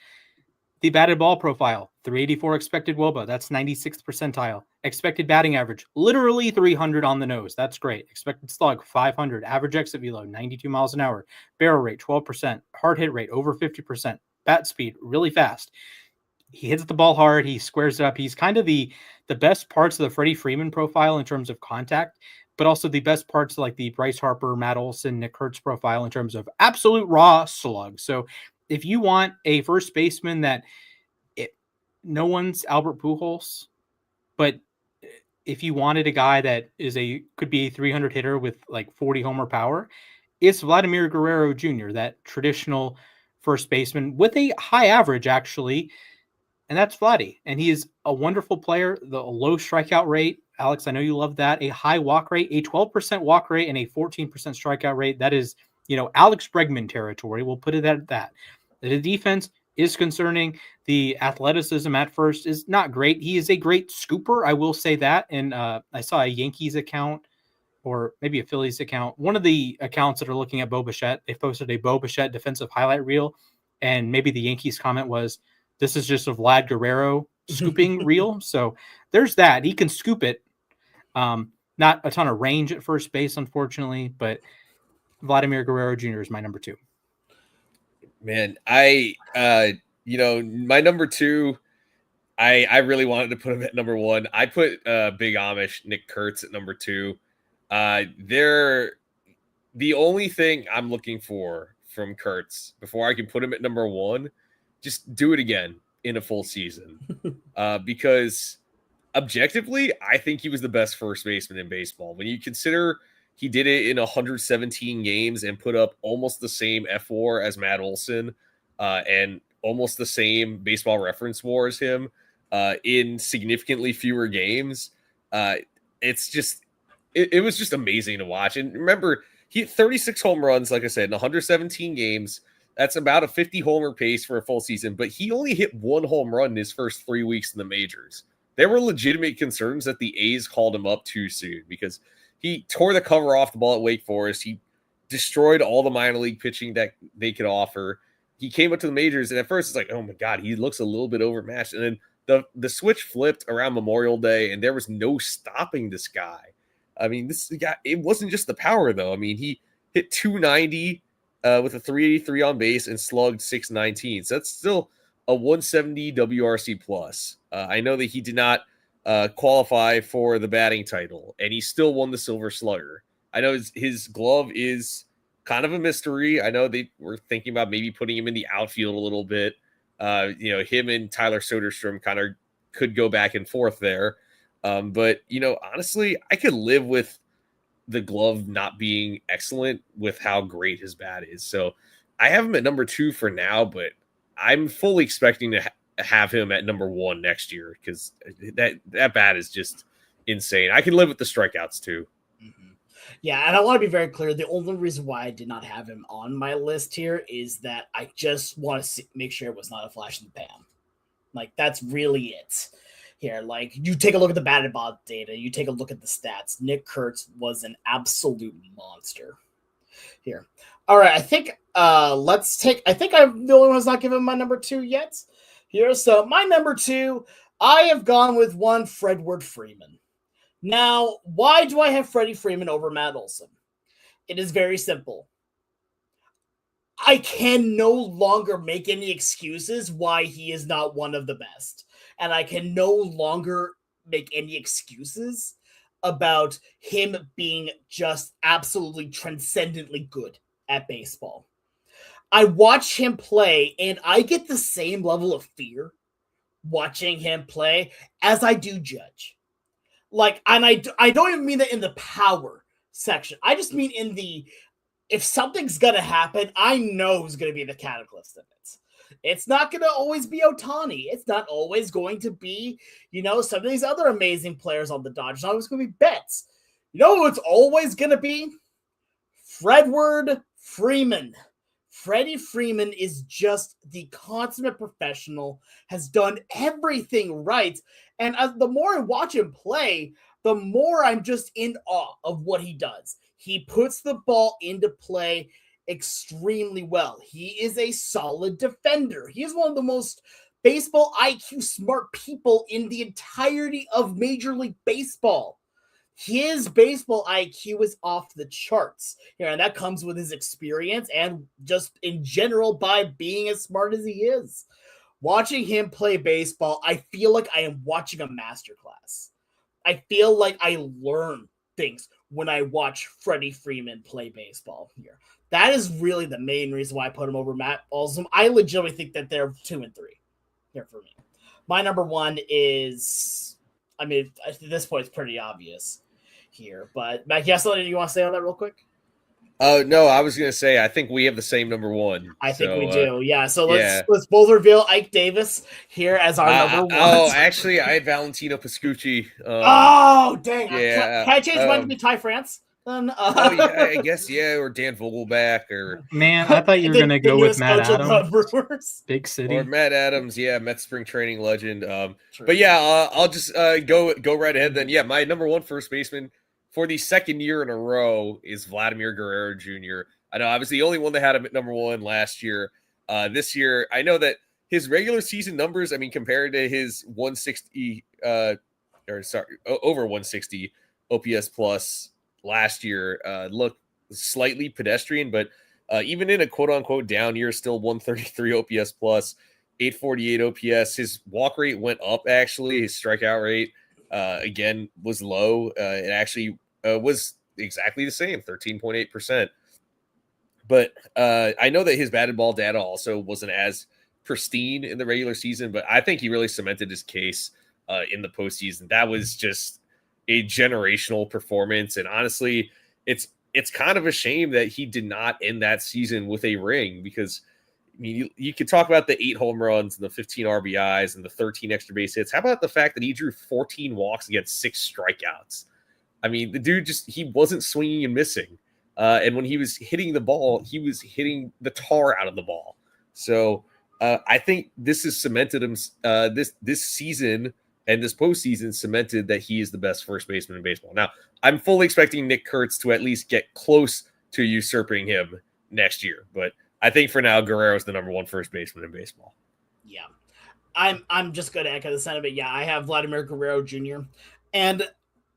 The batted ball profile, 384 expected WOBA. That's 96th percentile. Expected batting average, literally 300 on the nose. That's great. Expected slug, 500. Average exit velo, 92 miles an hour. Barrel rate, 12%. Hard hit rate, over 50%. Bat speed, really fast. He hits the ball hard. He squares it up. He's kind of the best parts of the Freddie Freeman profile in terms of contact, but also the best parts like the Bryce Harper, Matt Olson, Nick Kurtz profile in terms of absolute raw slug. So if you want a first baseman that no one's Albert Pujols, but if you wanted a guy that could be a 300 hitter with like 40 homer power, it's Vladimir Guerrero Jr., that traditional first baseman with a high average actually. And that's Vladdy. And he is a wonderful player. The low strikeout rate, Alex, I know you love that. A high walk rate, a 12% walk rate and a 14% strikeout rate. That is, Alex Bregman territory. We'll put it at that. The defense is concerning. The athleticism at first is not great. He is a great scooper, I will say that. And I saw a Yankees account or maybe a Phillies account. One of the accounts that are looking at Bo Bichette, they posted a Bo Bichette defensive highlight reel. And maybe the Yankees comment was, this is just a Vlad Guerrero scooping reel. So there's that. He can scoop it. Not a ton of range at first base, unfortunately, but Vladimir Guerrero Jr. is my number 2. Man, my number 2, I really wanted to put him at number 1. I put Big Amish Nick Kurtz at number 2. They're the only thing I'm looking for from Kurtz before I can put him at number 1. Just do it again in a full season, because objectively, I think he was the best first baseman in baseball. When you consider he did it in 117 games and put up almost the same FWAR as Matt Olson, and almost the same baseball reference WAR as him, in significantly fewer games. It was just amazing to watch. And remember, he hit 36 home runs, like I said, in 117 games. That's about a 50 homer pace for a full season, but he only hit 1 home run in his first 3 weeks in the majors. There were legitimate concerns that the A's called him up too soon because he tore the cover off the ball at Wake Forest. He destroyed all the minor league pitching that they could offer. He came up to the majors, and at first it's like, oh my God, he looks a little bit overmatched. And then the switch flipped around Memorial Day, and there was no stopping this guy. I mean, this guy, it wasn't just the power, though. I mean, he hit 290 with a 383 on base and slugged 619. So that's still a 170 WRC plus. I know that he did not qualify for the batting title, and he still won the Silver Slugger. I know his glove is kind of a mystery. I know they were thinking about maybe putting him in the outfield a little bit. Him and Tyler Soderstrom kind of could go back and forth there. But honestly, I could live with the glove not being excellent with how great his bat is. So I have him at number 2 for now, but I'm fully expecting to have him at number 1 next year because that bat is just insane. I can live with the strikeouts too. Mm-hmm. Yeah, and I want to be very clear. The only reason why I did not have him on my list here is that I just want to make sure it was not a flash in the pan. Like, that's really it. Here, like, you take a look at the batted ball data, you take a look at the stats. Nick Kurtz was an absolute monster. Here. All right, I think I'm the only one who's not given my number 2 yet. Here, so my number 2, I have gone with one Fredward Freeman. Now, why do I have Freddie Freeman over Matt Olson? It is very simple. I can no longer make any excuses why he is not one of the best. And I can no longer make any excuses about him being just absolutely transcendently good at baseball. I watch him play, and I get the same level of fear watching him play as I do Judge. Like, and I don't even mean that in the power section. I just mean in the, if something's going to happen, I know who's going to be the catalyst of it. It's not going to always be Ohtani. It's not always going to be, some of these other amazing players on the Dodgers. It's always going to be Betts. You know who it's always going to be? Fredward Freeman. Freddie Freeman is just the consummate professional, has done everything right. And the more I watch him play, the more I'm just in awe of what he does. He puts the ball into play extremely well. He is a solid defender. He is one of the most baseball IQ smart people in the entirety of Major League Baseball. His baseball IQ is off the charts here, and that comes with his experience and just in general by being as smart as he is. Watching him play baseball, I feel like I am watching a masterclass. I feel like I learn things when I watch Freddie Freeman play baseball here. That is really the main reason why I put him over Matt Olson. I legitimately think that they're 2 and 3 here for me. My number one is, I mean, at this point, it's pretty obvious here. But Matt, you have something you want to say on that real quick? No, I was gonna say I think we have the same number one. I think we do. Yeah. So let's both reveal Ike Davis here as our number one. Oh, actually, I had Valentino Pascucci. Oh, dang! Yeah. Can I change mine to be Ty France? Then, oh yeah, I guess or Dan Vogelback or man, I thought you were gonna go with Matt Adams, Big City, or Matt Adams. Yeah, Mets spring training legend. But yeah, I'll just go right ahead then. Yeah, my number one first baseman for the second year in a row is Vladimir Guerrero Jr. I know I was the only one that had him at number one last year. This year, I know that his regular season numbers, I mean, compared to his 160, over 160 OPS plus last year, look slightly pedestrian, but even in a quote unquote down year, still 133 OPS plus, 848 OPS. His walk rate went up actually. His strikeout rate again was low. It actually was exactly the same, 13.8%. But I know that his batted ball data also wasn't as pristine in the regular season, but I think he really cemented his case in the postseason. That was just a generational performance, and honestly, it's kind of a shame that he did not end that season with a ring, because I mean, you could talk about the 8 home runs and the 15 RBIs and the 13 extra base hits. How about the fact that he drew 14 walks against 6 strikeouts? I mean, the dude he wasn't swinging and missing. And when he was hitting the ball, he was hitting the tar out of the ball. So I think this has cemented him. This season and this postseason cemented that he is the best first baseman in baseball. Now, I'm fully expecting Nick Kurtz to at least get close to usurping him next year. But I think for now, Guerrero's the number one first baseman in baseball. Yeah. I'm just going to echo the sentiment. Yeah, I have Vladimir Guerrero Jr. And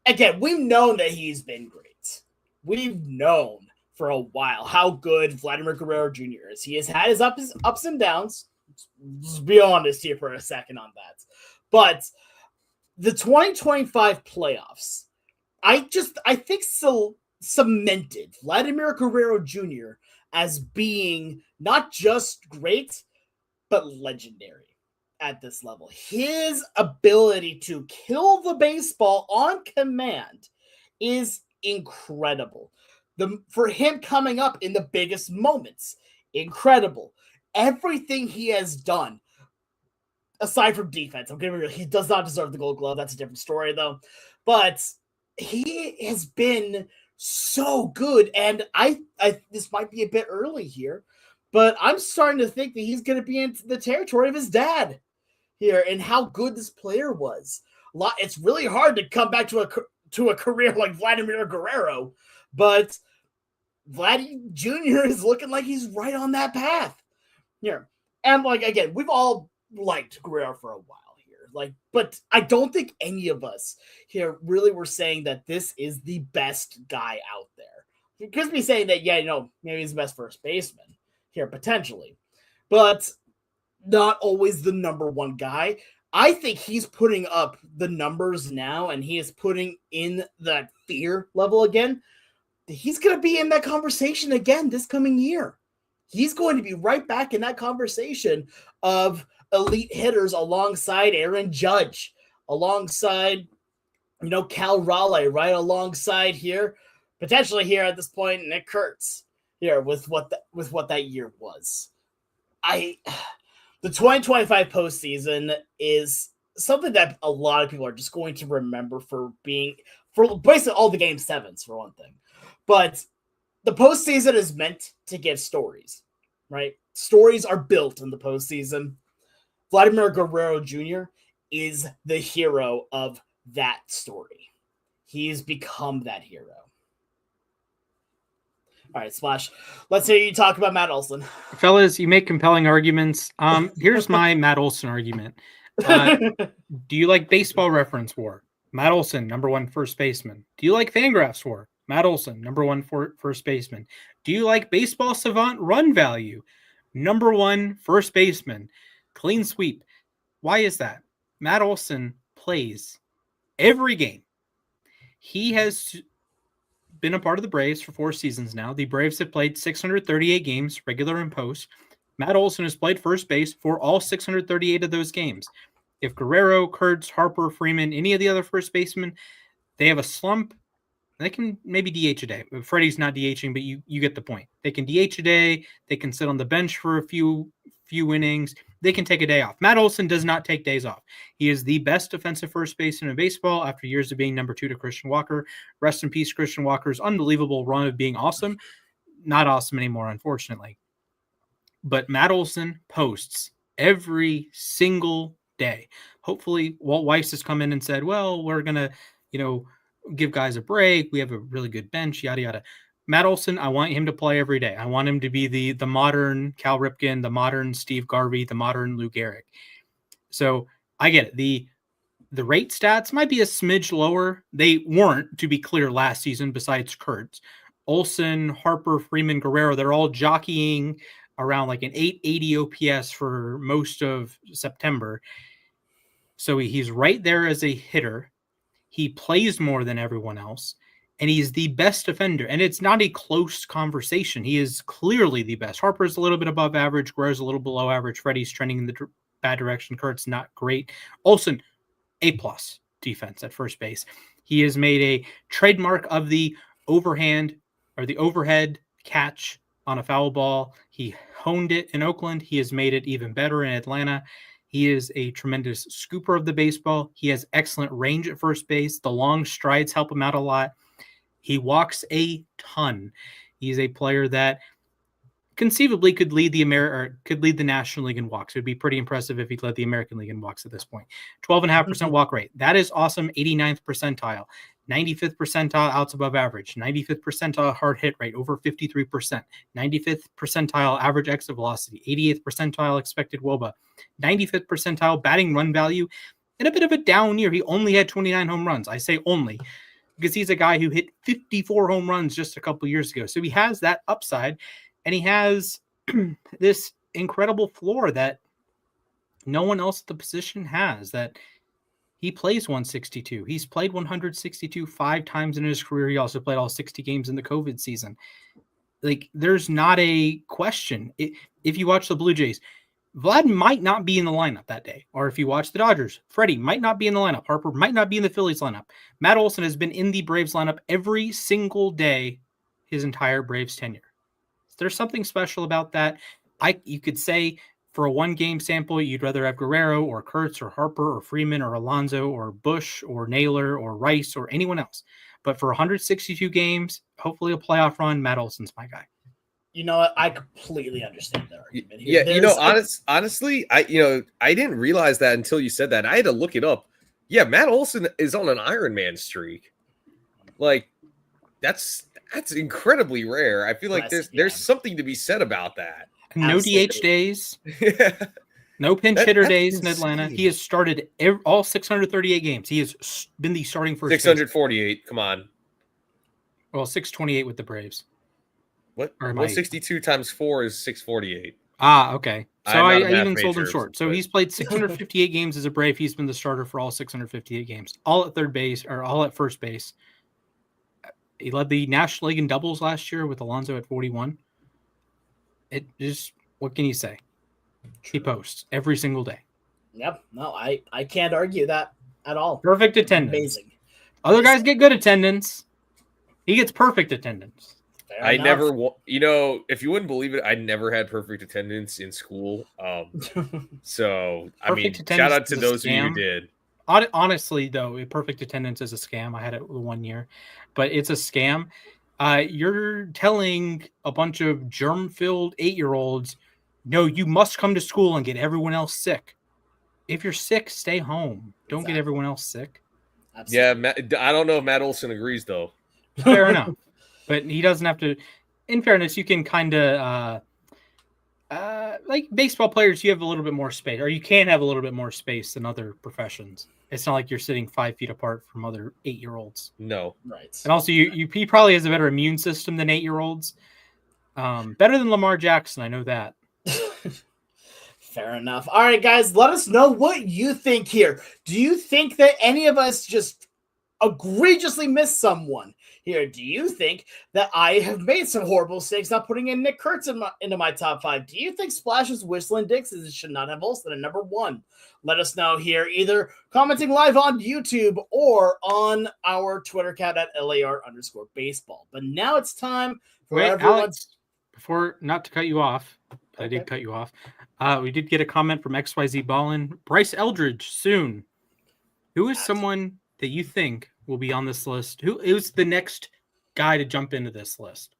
again, we've known that he's been great. We've known for a while how good Vladimir Guerrero Jr. is. He has had his ups and downs. Let's be honest here for a second on that. But the 2025 playoffs, I think cemented Vladimir Guerrero Jr. as being not just great, but legendary at this level. His ability to kill the baseball on command is incredible. For him coming up in the biggest moments, incredible. Everything he has done, aside from defense, I'm giving he does not deserve the Gold Glove. That's a different story, though. But he has been so good, and I this might be a bit early here, but I'm starting to think that he's going to be in the territory of his dad here, and how good this player was. It's really hard to come back to a career like Vladimir Guerrero, but Vladdy Jr. is looking like he's right on that path here. And again, we've all liked Guerrero for a while here, but I don't think any of us here really were saying that this is the best guy out there. It could be saying that, maybe he's the best first baseman here potentially, but not always the number one guy. I think he's putting up the numbers now, and he is putting in that fear level again. He's going to be in that conversation again this coming year. He's going to be right back in that conversation of elite hitters alongside Aaron Judge, alongside, Cal Raleigh, right alongside here, potentially here at this point, Nick Kurtz here with what that year was. The 2025 postseason is something that a lot of people are just going to remember for basically all the game sevens for one thing. But the postseason is meant to give stories. right? Stories are built in the postseason. Vladimir Guerrero Jr. is the hero of that story. He's become that hero. All right, Splash. Let's hear you talk about Matt Olson. Fellas, you make compelling arguments. Here's my Matt Olson argument. Do you like Baseball Reference War? Matt Olson, number 1 first baseman. Do you like Fangraphs War? Matt Olson, number 1 first baseman. Do you like Baseball Savant Run Value? Number 1 first baseman. Clean sweep. Why is that? Matt Olson plays every game. He has been a part of the Braves for 4 seasons now. The Braves have played 638 games, regular and post. Matt Olson has played first base for all 638 of those games. If Guerrero, Kurtz, Harper, Freeman, any of the other first basemen, they have a slump, they can maybe DH a day. Freddie's not DHing, but you get the point. They can DH a day. They can sit on the bench for a few innings. They can take a day off. Matt Olson does not take days off. He is the best defensive first baseman in baseball after years of being number 2 to Christian Walker. Rest in peace, Christian Walker's unbelievable run of being awesome. Not awesome anymore, unfortunately. But Matt Olson posts every single day. Hopefully, Walt Weiss has come in and said, well, we're going to, give guys a break. We have a really good bench, yada, yada. Matt Olson, I want him to play every day. I want him to be the modern Cal Ripken, the modern Steve Garvey, the modern Lou Gehrig. So I get it. The rate stats might be a smidge lower. They weren't, to be clear, last season besides Kurtz. Olson, Harper, Freeman, Guerrero, they're all jockeying around like an 880 OPS for most of September. So he's right there as a hitter. He plays more than everyone else, and he's the best defender. And it's not a close conversation. He is clearly the best. Harper's a little bit above average. Guerrero's a little below average. Freddie's trending in the bad direction. Kurt's not great. Olson, A+ defense at first base. He has made a trademark of the overhead catch on a foul ball. He honed it in Oakland. He has made it even better in Atlanta. He is a tremendous scooper of the baseball. He has excellent range at first base. The long strides help him out a lot. He walks a ton. He's a player that conceivably could lead the National League in walks. It would be pretty impressive if he led the American League in walks at this point. 12.5% walk rate. That is awesome. 89th percentile. 95th percentile outs above average. 95th percentile hard hit rate, over 53%. 95th percentile average exit velocity. 88th percentile expected WOBA. 95th percentile batting run value. In a bit of a down year, he only had 29 home runs. I say only because he's a guy who hit 54 home runs just a couple years ago. So he has that upside, and he has this incredible floor that no one else at the position has. That he plays 162. He's played 162 5 times in his career. He also played all 60 games in the COVID season. Like, there's not a question. If you watch the Blue Jays, Vlad might not be in the lineup that day. Or if you watch the Dodgers, Freddie might not be in the lineup. Harper might not be in the Phillies lineup. Matt Olson has been in the Braves lineup every single day his entire Braves tenure. There's something special about that. You could say for a 1-game sample, you'd rather have Guerrero or Kurtz or Harper or Freeman or Alonso or Bush or Naylor or Rice or anyone else. But for 162 games, hopefully a playoff run, Matt Olson's my guy. You know what? I completely understand that argument. Yeah, honestly, I didn't realize that until you said that. I had to look it up. Yeah, Matt Olson is on an Iron Man streak. Like, that's incredibly rare. I feel like there's something to be said about that. No Absolutely. DH days. Yeah. No pinch hitter that's days insane. in Atlanta. He has started all 638 games. He has been the starting first 648. Come on. Well, 628 with the Braves. What? 162 times 4 is 648. Okay. So I even sold him short. So he's played 658 games as a Brave. He's been the starter for all 658 games. All at third base, or all at first base. He led the National League in doubles last year with Alonso at 41. It just, what can you say? He posts every single day. Yep. No, I can't argue that at all. Perfect attendance. Amazing. Other guys get good attendance. He gets perfect attendance. Fair enough. Never, if you wouldn't believe it, I never had perfect attendance in school. So, I mean, shout out to those of you who did. Honestly, though, perfect attendance is a scam. I had it 1 year, but it's a scam. You're telling a bunch of germ-filled 8-year-olds, no, you must come to school and get everyone else sick. If you're sick, stay home. Don't get everyone else sick. Absolutely. Yeah, I don't know if Matt Olson agrees though. Fair enough, but he doesn't have to. In fairness, you can kind of like baseball players. You have a little bit more space, or you can have a little bit more space than other professions. It's not like you're sitting 5 feet apart from other 8-year-olds. No, Right. And also, he probably has a better immune system than 8-year-olds. Better than Lamar Jackson, I know that. Fair enough. All right, guys, let us know what you think here. Do you think that any of us just egregiously missed someone here? Do you think that I have made some horrible mistakes not putting in Nick Kurtz into my top 5? Do you think Splash's Whistling Dixon should not have Olsen at number 1? Let us know here, either commenting live on YouTube or on our Twitter account at LAR_baseball. But now it's time for everyone's... Alex, before, not to cut you off, but okay. I did cut you off. We did get a comment from XYZ Ballin. Bryce Eldridge soon. Who is someone that you think will be on this list? Who is the next guy to jump into this list?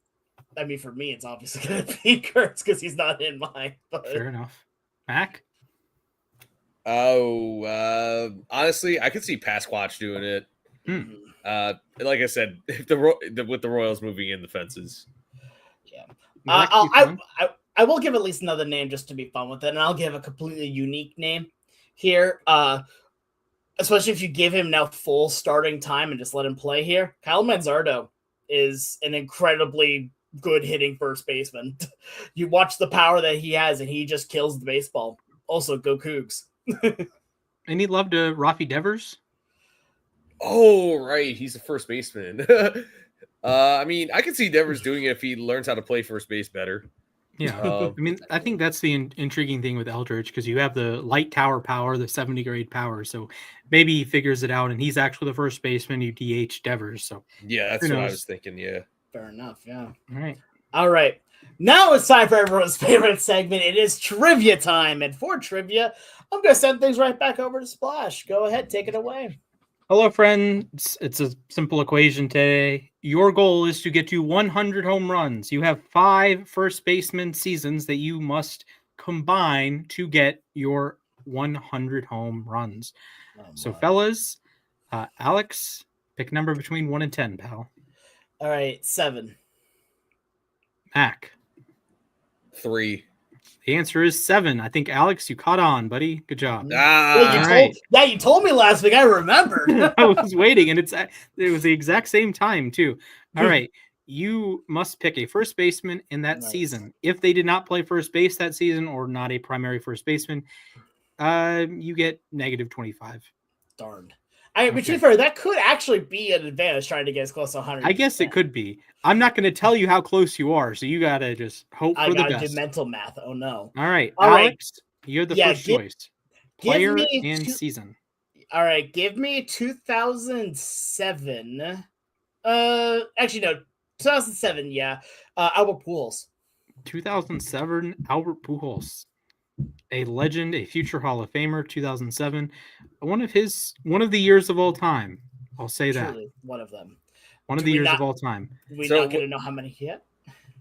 I mean, for me, it's obviously going to be Kurtz because he's not in mine. But... Fair enough. Mac? Oh, honestly, I could see Pasquatch doing it. Like I said, with the Royals moving in the fences. Yeah. I will give at least another name just to be fun with it, and I'll give a completely unique name here. Especially if you give him now full starting time and just let him play here. Kyle Manzardo is an incredibly good hitting first baseman. You watch the power that he has, and he just kills the baseball. Also, go Cougs. Any love to Rafi Devers? Oh, right. He's a first baseman. I mean, I can see Devers doing it if he learns how to play first base better. Yeah. I mean, I think that's the intriguing thing with Eldridge, because you have the light tower power, the 70 grade power. So maybe he figures it out and he's actually the first baseman. You DH Devers. So yeah, that's what I was thinking. Yeah. Fair enough. Yeah. All right. Now it's time for everyone's favorite segment. It is trivia time. And for trivia, I'm going to send things right back over to Splash. Go ahead. Take it away. Hello, friends. It's a simple equation today. Your goal is to get to 100 home runs. You have 5 first baseman seasons that you must combine to get your 100 home runs. So, fellas, Alex, pick a number between 1 and 10, pal. All right, 7. Mac. 3. The answer is 7. I think, Alex, you caught on, buddy. Good job. You told me last week. I remembered. I was waiting, and it was the exact same time, too. All right. You must pick a first baseman in that season. If they did not play first base that season or not a primary first baseman, you get negative 25. Darned. To be fair, that could actually be an advantage trying to get as close to 100. I guess it could be. I'm not going to tell you how close you are, so you got to just hope for the best. I got to do mental math. Oh, no. All right. Alex, you're the first choice. Player and season. All right. Give me 2007. Actually, no. 2007, yeah. Albert Pujols. 2007, Albert Pujols. A legend, a future Hall of Famer, 2007. One of the years of all time. I'll say Truly, that. One of them. One of the years of all time. We're not going to know how many yet?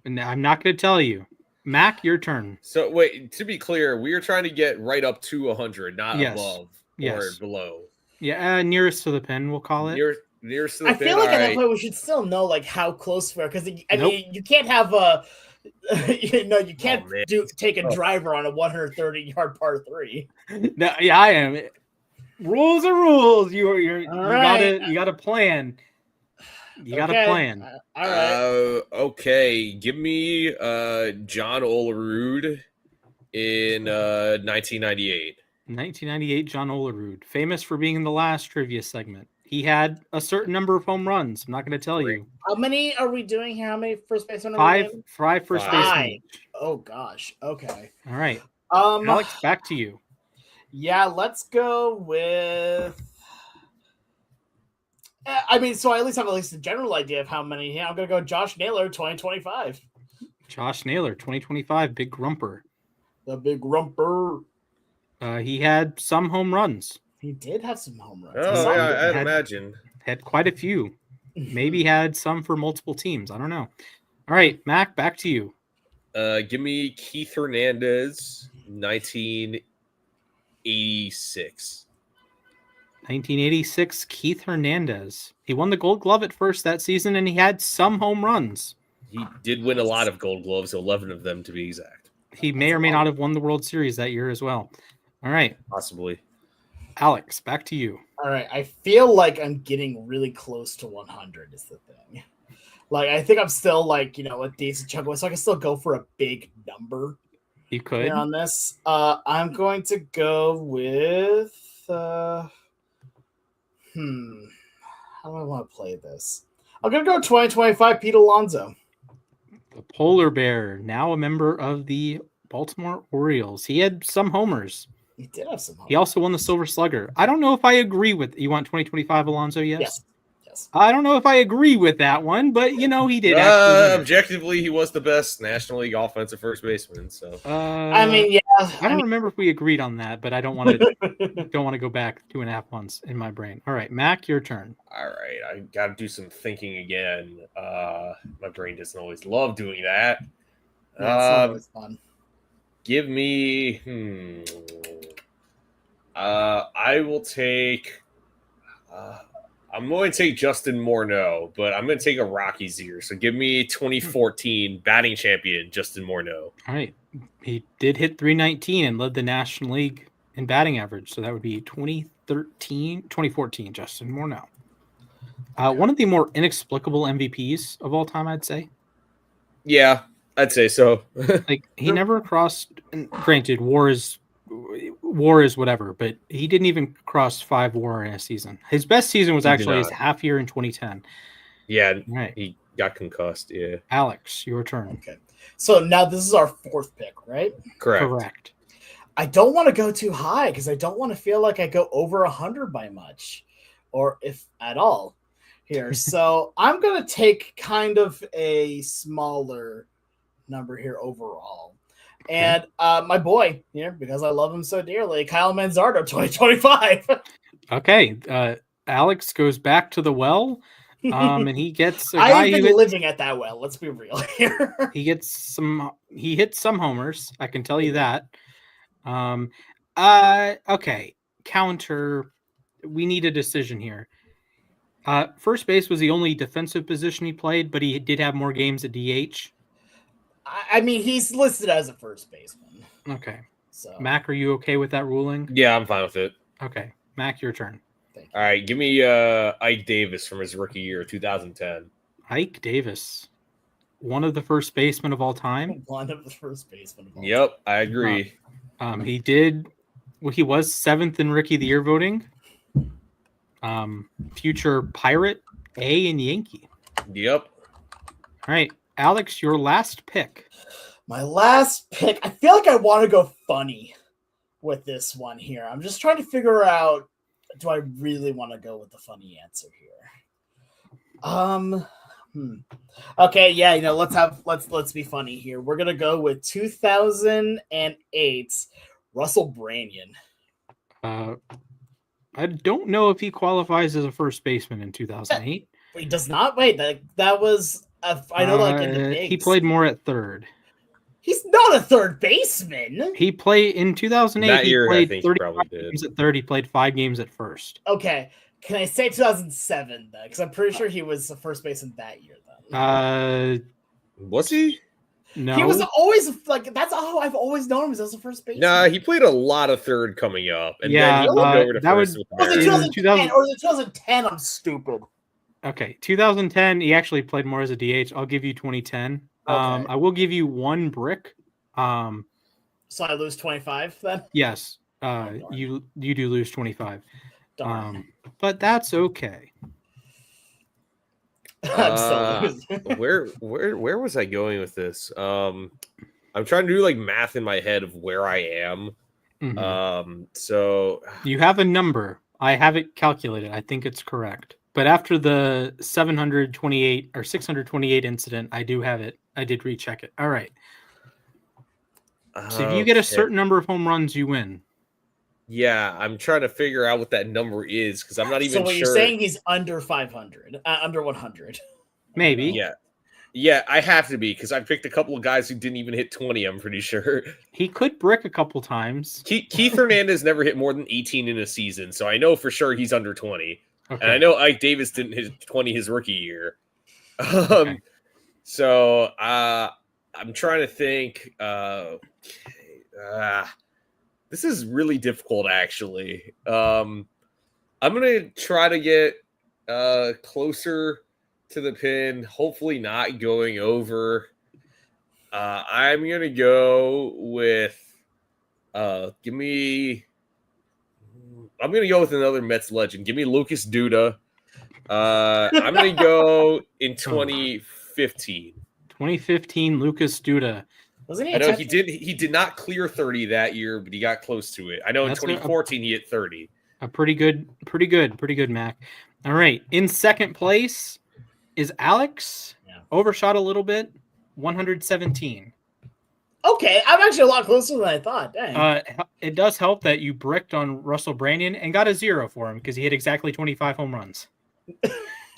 And I'm not going to tell you. Mac, your turn. So, wait, to be clear, we are trying to get right up to 100, not above or below. Yeah, nearest to the pin, we'll call it. Nearest to the pin. I feel like at that point we should still know how close we are, because I mean, you can't have a you can't take a driver on a 130-yard par 3. No, yeah, I am. Rules are rules. You got to plan. You got to plan. All right. Okay. Give me John Olerud in 1998. 1998, John Olerud, famous for being in the last trivia segment. He had a certain number of home runs. I'm not going to tell you. How many are we doing here? How many first basemen? 5 first basemen. Oh gosh. Okay. All right. Alex, back to you. Yeah, let's go with. I mean, so I at least have a general idea of how many. Yeah, I'm gonna go Josh Naylor, 2025. Josh Naylor, 2025, big grumper. The big grumper. He had some home runs. He did have some home runs. Oh, yeah, I'd imagine. Had quite a few. Maybe had some for multiple teams. I don't know. All right, Mac, back to you. Give me Keith Hernandez, 1986. 1986, Keith Hernandez. He won the Gold Glove at first that season, and he had some home runs. He did win a lot of Gold Gloves, 11 of them to be exact. He may or may not have won the World Series that year as well. All right. Possibly. Alex, back to you. All right. I feel like I'm getting really close to 100 is the thing. Like, I think I'm still like, a decent chunk away, so I can still go for a big number. You could. On this. I'm going to go with, how do I want to play this? I'm going to go 2025 Pete Alonso. The Polar Bear, now a member of the Baltimore Orioles. He had some homers. He did have some homers. He also won the Silver Slugger. I don't know if I agree with... You want 2025 Alonso, yes? Yes. I don't know if I agree with that one, but, he did actually. Objectively, he was the best National League offensive first baseman. So I mean, yeah. I don't remember if we agreed on that, but I don't want to go back 2.5 months in my brain. All right, Mac, your turn. All right, I got to do some thinking again. My brain doesn't always love doing that. That's always fun. Give me. I will take. I'm going to take Justin Morneau, but I'm going to take a Rockies year. So give me 2014 batting champion Justin Morneau. All right. He did hit 319 and led the National League in batting average. So that would be 2014 Justin Morneau. One of the more inexplicable MVPs of all time, I'd say. Yeah, I'd say so. Like, he never crossed, and granted, war is whatever, but he didn't even cross 5 WAR in a season. His best season was actually his half year in 2010. Yeah, right. He got concussed. Yeah. Alex, your turn. Okay. So now this is our 4th pick, right? Correct. I don't want to go too high because I don't want to feel like I go over 100 by much, or if at all here. So I'm going to take kind of a smaller number here overall. And my boy here, because I love him so dearly, Kyle Manzardo, 2025. Okay. Alex goes back to the well, and he gets a guy I've been living at that well. Let's be real here. He hits some homers. I can tell you that. Okay. Counter. We need a decision here. First base was the only defensive position he played, but he did have more games at DH. I mean, he's listed as a first baseman. Okay. So, Mac, are you okay with that ruling? Yeah, I'm fine with it. Okay. Mac, your turn. Thank you. All right, give me Ike Davis from his rookie year, 2010. Ike Davis, one of the first basemen of all time. One of the first basemen of all time. Yep, I agree. He was 7th in Rookie of the Year voting. Future Pirate, A, and Yankee. Yep. All right. Alex, your last pick. My last pick. I feel like I want to go funny with this one here. I'm just trying to figure out, do I really want to go with the funny answer here? Okay, yeah, let's be funny here. We're gonna go with 2008 Russell Branyan. I don't know if he qualifies as a first baseman in 2008. He does not. Wait, that was. I know, like in the bigs. He played more at third. He's not a third baseman. He played in 2008. That year, he played I think 35 games at third. He played 5 games at first. Okay, can I say 2007 then? Because I'm pretty sure he was the first baseman that year. Then was he? No, he was always like that's how I've always known him as the first baseman. Nah, he played a lot of third coming up, and then he moved over to first. Was it 2010 or was it 2010? I'm stupid. Okay, 2010. He actually played more as a DH. I'll give you 2010. Okay. I will give you 1 brick. So I lose 25 then. Yes, you do lose 25. But that's okay. Where was I going with this? I'm trying to do like math in my head of where I am. Mm-hmm. So you have a number. I have it calculated. I think it's correct. But after the 728 or 628 incident, I do have it. I did recheck it. All right. So if you get a certain number of home runs, you win. Yeah, I'm trying to figure out what that number is because I'm not even So what sure. you're saying he's under 500, under 100. Maybe. Yeah. Yeah, I have to be because I picked a couple of guys who didn't even hit 20, I'm pretty sure. He could brick a couple times. Keith Hernandez never hit more than 18 in a season, so I know for sure he's under 20. Okay. And I know Ike Davis didn't hit 20 his rookie year. Okay. So I'm trying to think. This is really difficult, actually. I'm gonna try to get closer to the pin. Hopefully, not going over. I'm gonna go with. I'm gonna go with another Mets legend. Give me Lucas Duda. I'm gonna go in 2015. 2015, Lucas Duda. Wasn't he? I know he did not clear 30 that year, but he got close to it. I know That's in 2014 he hit 30. Pretty good, Mac. All right. In second place is Alex. Yeah. Overshot a little bit, 117. Okay, I'm actually a lot closer than I thought. Dang. It does help that you bricked on Russell Brandon and got a 0 for him because he hit exactly 25 home runs.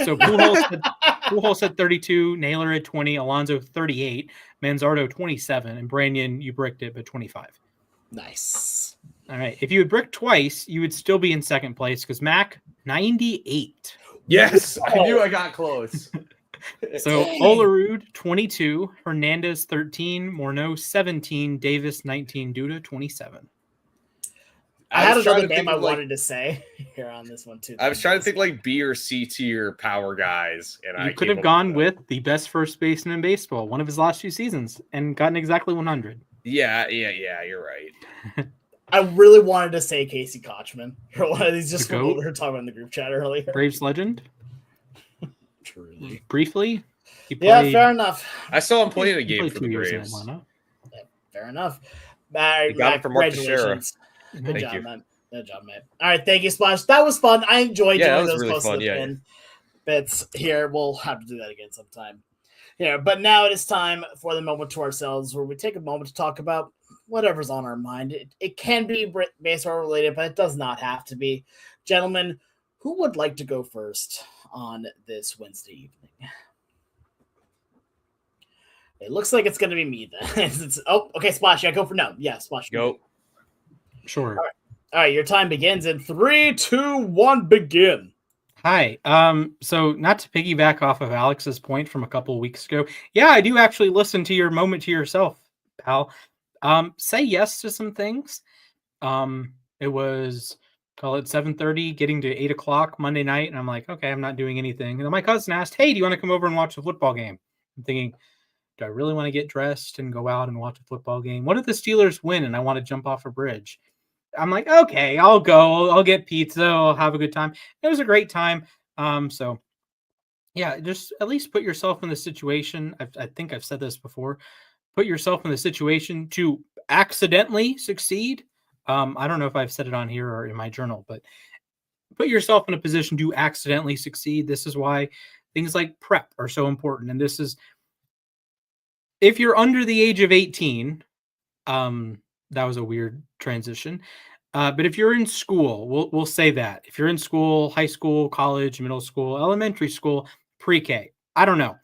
So Pujols had 32, Naylor had 20, Alonso 38, Manzardo 27, and Brandon, you bricked it, but 25. Nice. All right. If you had bricked twice, you would still be in second place because Mac, 98. Yes, I knew I got close. So Olerud, 22, Hernandez, 13, Morneau, 17, Davis, 19, Duda, 27. I had another name I wanted to say here on this one, too. I was trying to think like B or C tier power guys. And you could have gone with the best first baseman in baseball, one of his last 2 seasons, and gotten exactly 100. Yeah, you're right. I really wanted to say Casey Kochman. He's just what we were talking about in the group chat earlier. Braves legend. Truly. Briefly. Yeah, fair enough. I saw him playing a game for the Braves. Yeah, fair enough. You got it from Mark Teixeira. Good job, man. All right, thank you, Splash. That was fun. I enjoyed doing those really close to the pin bits here. We'll have to do that again sometime. Yeah, but now it is time for the moment to ourselves where we take a moment to talk about whatever's on our mind. It can be baseball related, but it does not have to be. Gentlemen, who would like to go first on this Wednesday evening? It looks like it's going to be me then. Okay, Splash. I go for no. Yeah, Splash. Go. Sure. All right, your time begins in 3, 2, 1, begin. Hi. So not to piggyback off of Alex's point from a couple of weeks ago. Yeah, I do actually listen to your moment to yourself, pal. Say yes to some things. It was, call it 7:30, getting to 8 o'clock Monday night. And I'm like, okay, I'm not doing anything. And then my cousin asked, hey, do you want to come over and watch a football game? I'm thinking, do I really want to get dressed and go out and watch a football game? What if the Steelers win and I want to jump off a bridge? I'm like, okay, I'll go. I'll get pizza. I'll have a good time. It was a great time. So yeah, just at least put yourself in the situation. I think I've said this before. Put yourself in the situation to accidentally succeed. I don't know if I've said it on here or in my journal, but put yourself in a position to accidentally succeed. This is why things like prep are so important. And this is, if you're under the age of 18, that was a weird transition. But if you're in school, we'll say that. If you're in school, high school, college, middle school, elementary school, pre-K, I don't know.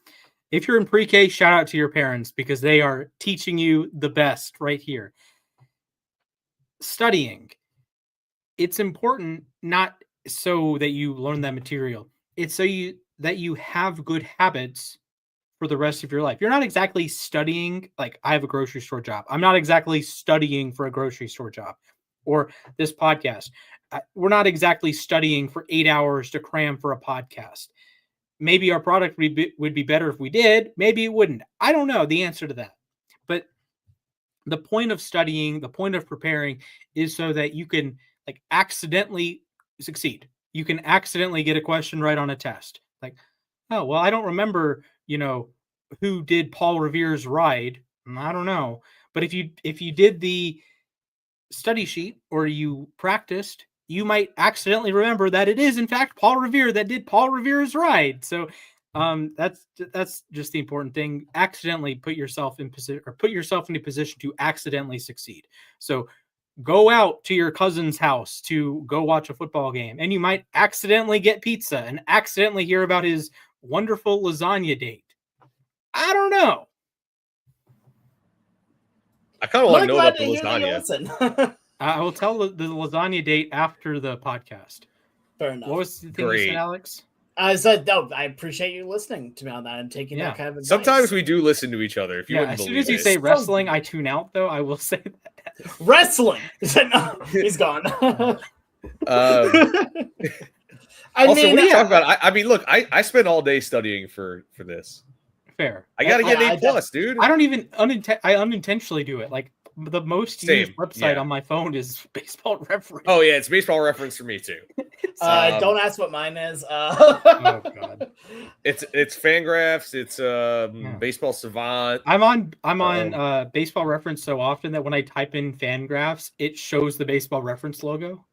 If you're in pre-K, shout out to your parents because they are teaching you the best right here. Studying. It's important not so that you learn that material. It's so that you have good habits for the rest of your life. You're not exactly studying, like I have a grocery store job. I'm not exactly studying for a grocery store job or this podcast. We're not exactly studying for 8 hours to cram for a podcast. Maybe our product would be better if we did. Maybe it wouldn't. I don't know the answer to that. But the point of studying, the point of preparing is so that you can like accidentally succeed. You can accidentally get a question right on a test. Like, oh, well, I don't remember, who did Paul Revere's ride. I don't know. But if you did the study sheet or you practiced, you might accidentally remember that it is in fact Paul Revere that did Paul Revere's ride. So that's just the important thing. Accidentally put yourself in position to accidentally succeed. So go out to your cousin's house to go watch a football game, and you might accidentally get pizza and accidentally hear about his wonderful lasagna date. I don't know. I kind of want to know about the lasagna. I will tell the lasagna date after the podcast. Fair enough. What was the thing you said, Alex? I said, no, I appreciate you listening to me on that and taking that kind of advice. Sometimes we do listen to each other. If you wouldn't as soon believe as you say wrestling, I tune out, though. I will say that. Wrestling! No, he's gone. Also, what are you talking about? I mean, look, I spent all day studying for this. Fair. I got to get an A+, dude. I don't even I unintentionally do it. Like, the most used website on my phone is Baseball Reference. Oh yeah, it's Baseball Reference for me too. Don't ask what mine is. Oh god, it's Fangraphs. It's Baseball Savant. I'm on Baseball Reference so often that when I type in Fangraphs, it shows the Baseball Reference logo.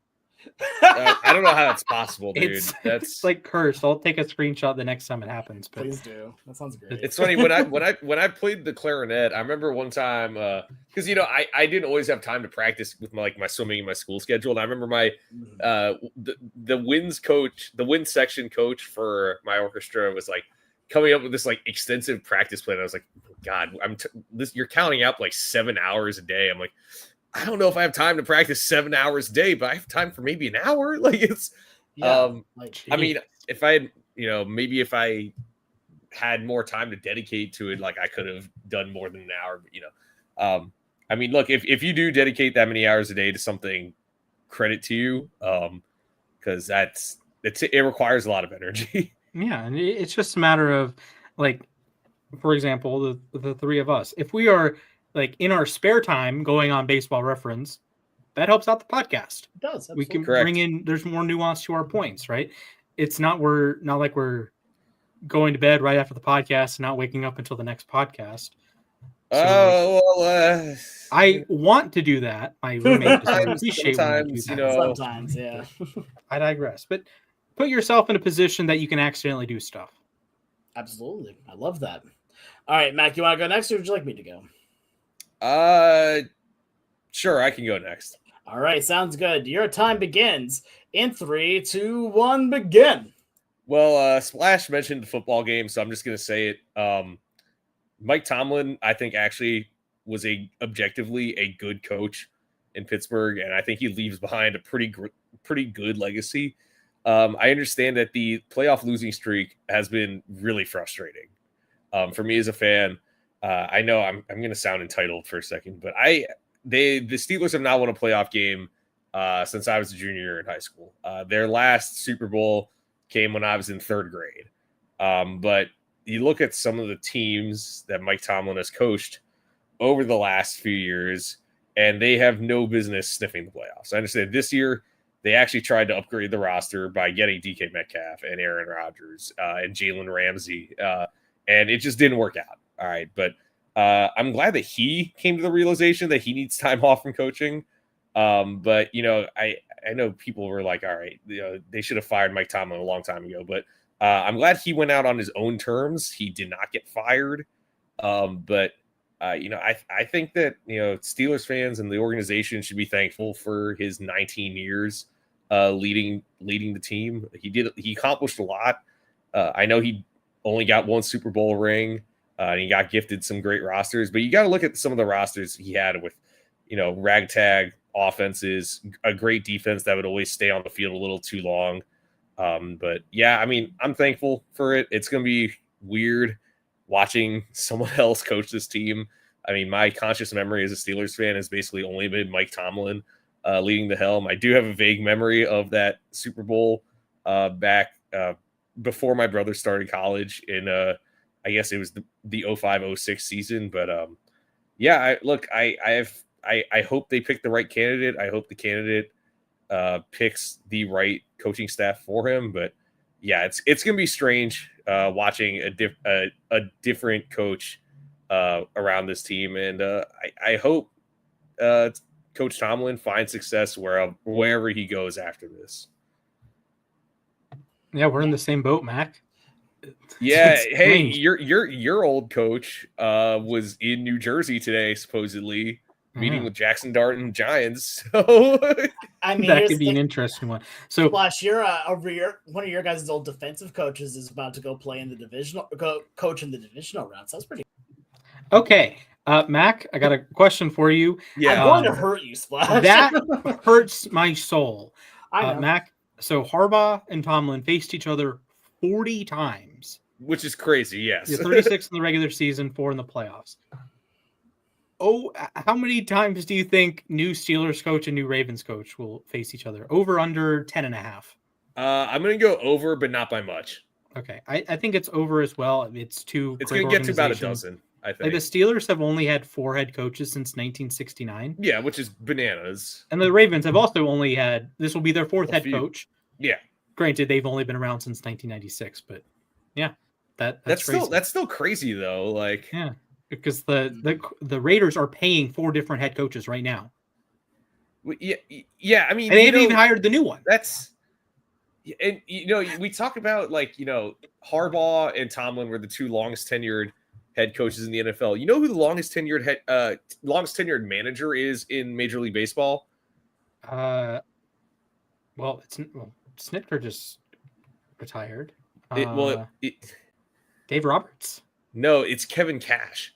I don't know how that's possible, dude. It's like cursed. I'll take a screenshot the next time it happens. But please do. That sounds great. It's funny when I played the clarinet. I remember one time because I didn't always have time to practice with my swimming and my school schedule. And I remember my the winds section coach for my orchestra was like coming up with this like extensive practice plan. I was like, God, you're counting out like 7 hours a day. I'm like, I don't know if I have time to practice 7 hours a day, but I have time for maybe an hour. Like it's, I mean, if I had, maybe if I had more time to dedicate to it, like I could have done more than an hour, but I mean, look, if you do dedicate that many hours a day to something, credit to you. Cause it requires a lot of energy. Yeah. And it's just a matter of like, for example, the three of us, if we are like in our spare time going on Baseball Reference, that helps out the podcast. It does. We can bring in, there's more nuance to our points, right? It's not like we're going to bed right after the podcast and not waking up until the next podcast. So, I want to do that. My roommate doesn't appreciate when I do that. Sometimes, yeah. I digress. But put yourself in a position that you can accidentally do stuff. Absolutely. I love that. All right, Mac, you want to go next or would you like me to go? Sure, I can go next. All right, sounds good. Your time begins in 3, 2, 1, begin. Well, Splash mentioned the football game, so I'm just going to say it. Mike Tomlin, I think, actually was objectively a good coach in Pittsburgh, and I think he leaves behind a pretty good legacy. I understand that the playoff losing streak has been really frustrating for me as a fan. I know I'm going to sound entitled for a second, but the Steelers have not won a playoff game since I was a junior in high school. Their last Super Bowl came when I was in third grade. But you look at some of the teams that Mike Tomlin has coached over the last few years, and they have no business sniffing the playoffs. I understand this year they actually tried to upgrade the roster by getting DK Metcalf and Aaron Rodgers and Jalen Ramsey, and it just didn't work out. All right, but I'm glad that he came to the realization that he needs time off from coaching. But I know people were like, all right, they should have fired Mike Tomlin a long time ago. But I'm glad he went out on his own terms. He did not get fired. But I think that Steelers fans and the organization should be thankful for his 19 years leading the team. He accomplished a lot. I know he only got one Super Bowl ring. And he got gifted some great rosters, but you got to look at some of the rosters he had with, ragtag offenses, a great defense that would always stay on the field a little too long. But yeah, I mean, I'm thankful for it. It's going to be weird watching someone else coach this team. I mean, my conscious memory as a Steelers fan has basically only been Mike Tomlin leading the helm. I do have a vague memory of that Super Bowl back before my brother started college in I guess it was the 05-06 season, but I hope they pick the right candidate. I hope the candidate picks the right coaching staff for him. But yeah, it's gonna be strange watching a different coach around this team, and I hope Coach Tomlin finds success wherever he goes after this. Yeah, we're in the same boat, Mac. Yeah, hey, your old coach was in New Jersey today, supposedly. meeting with Jackson Dart and Giants. So I mean, that could be an interesting one. So, Flash, you're one of your guys' old defensive coaches is about to go play in the divisional, coach in the divisional round. So that's pretty. Okay, Mac, I got a question for you. Yeah, I'm going to hurt you, Splash. That hurts my soul. I know. Mac, so Harbaugh and Tomlin faced each other 40 times. Which is crazy, yes. 36 in the regular season, 4 in the playoffs. Oh, how many times do you think new Steelers coach and new Ravens coach will face each other? Over, under 10.5? I'm going to go over, but not by much. Okay. I think it's over as well. It's going to get to about a dozen, I think. Like the Steelers have only had 4 head coaches since 1969. Yeah, which is bananas. And the Ravens have also only had, this will be their 4th head coach. Yeah. Granted, they've only been around since 1996, but yeah, that's crazy. Still crazy though. Like, yeah, because the Raiders are paying 4 different head coaches right now. Yeah. I mean, and they haven't even hired the new one. And we talk about like Harbaugh and Tomlin were the 2 longest tenured head coaches in the NFL. You know who the longest tenured manager is in Major League Baseball? Well, Snitker just retired. Dave Roberts? No, it's Kevin Cash.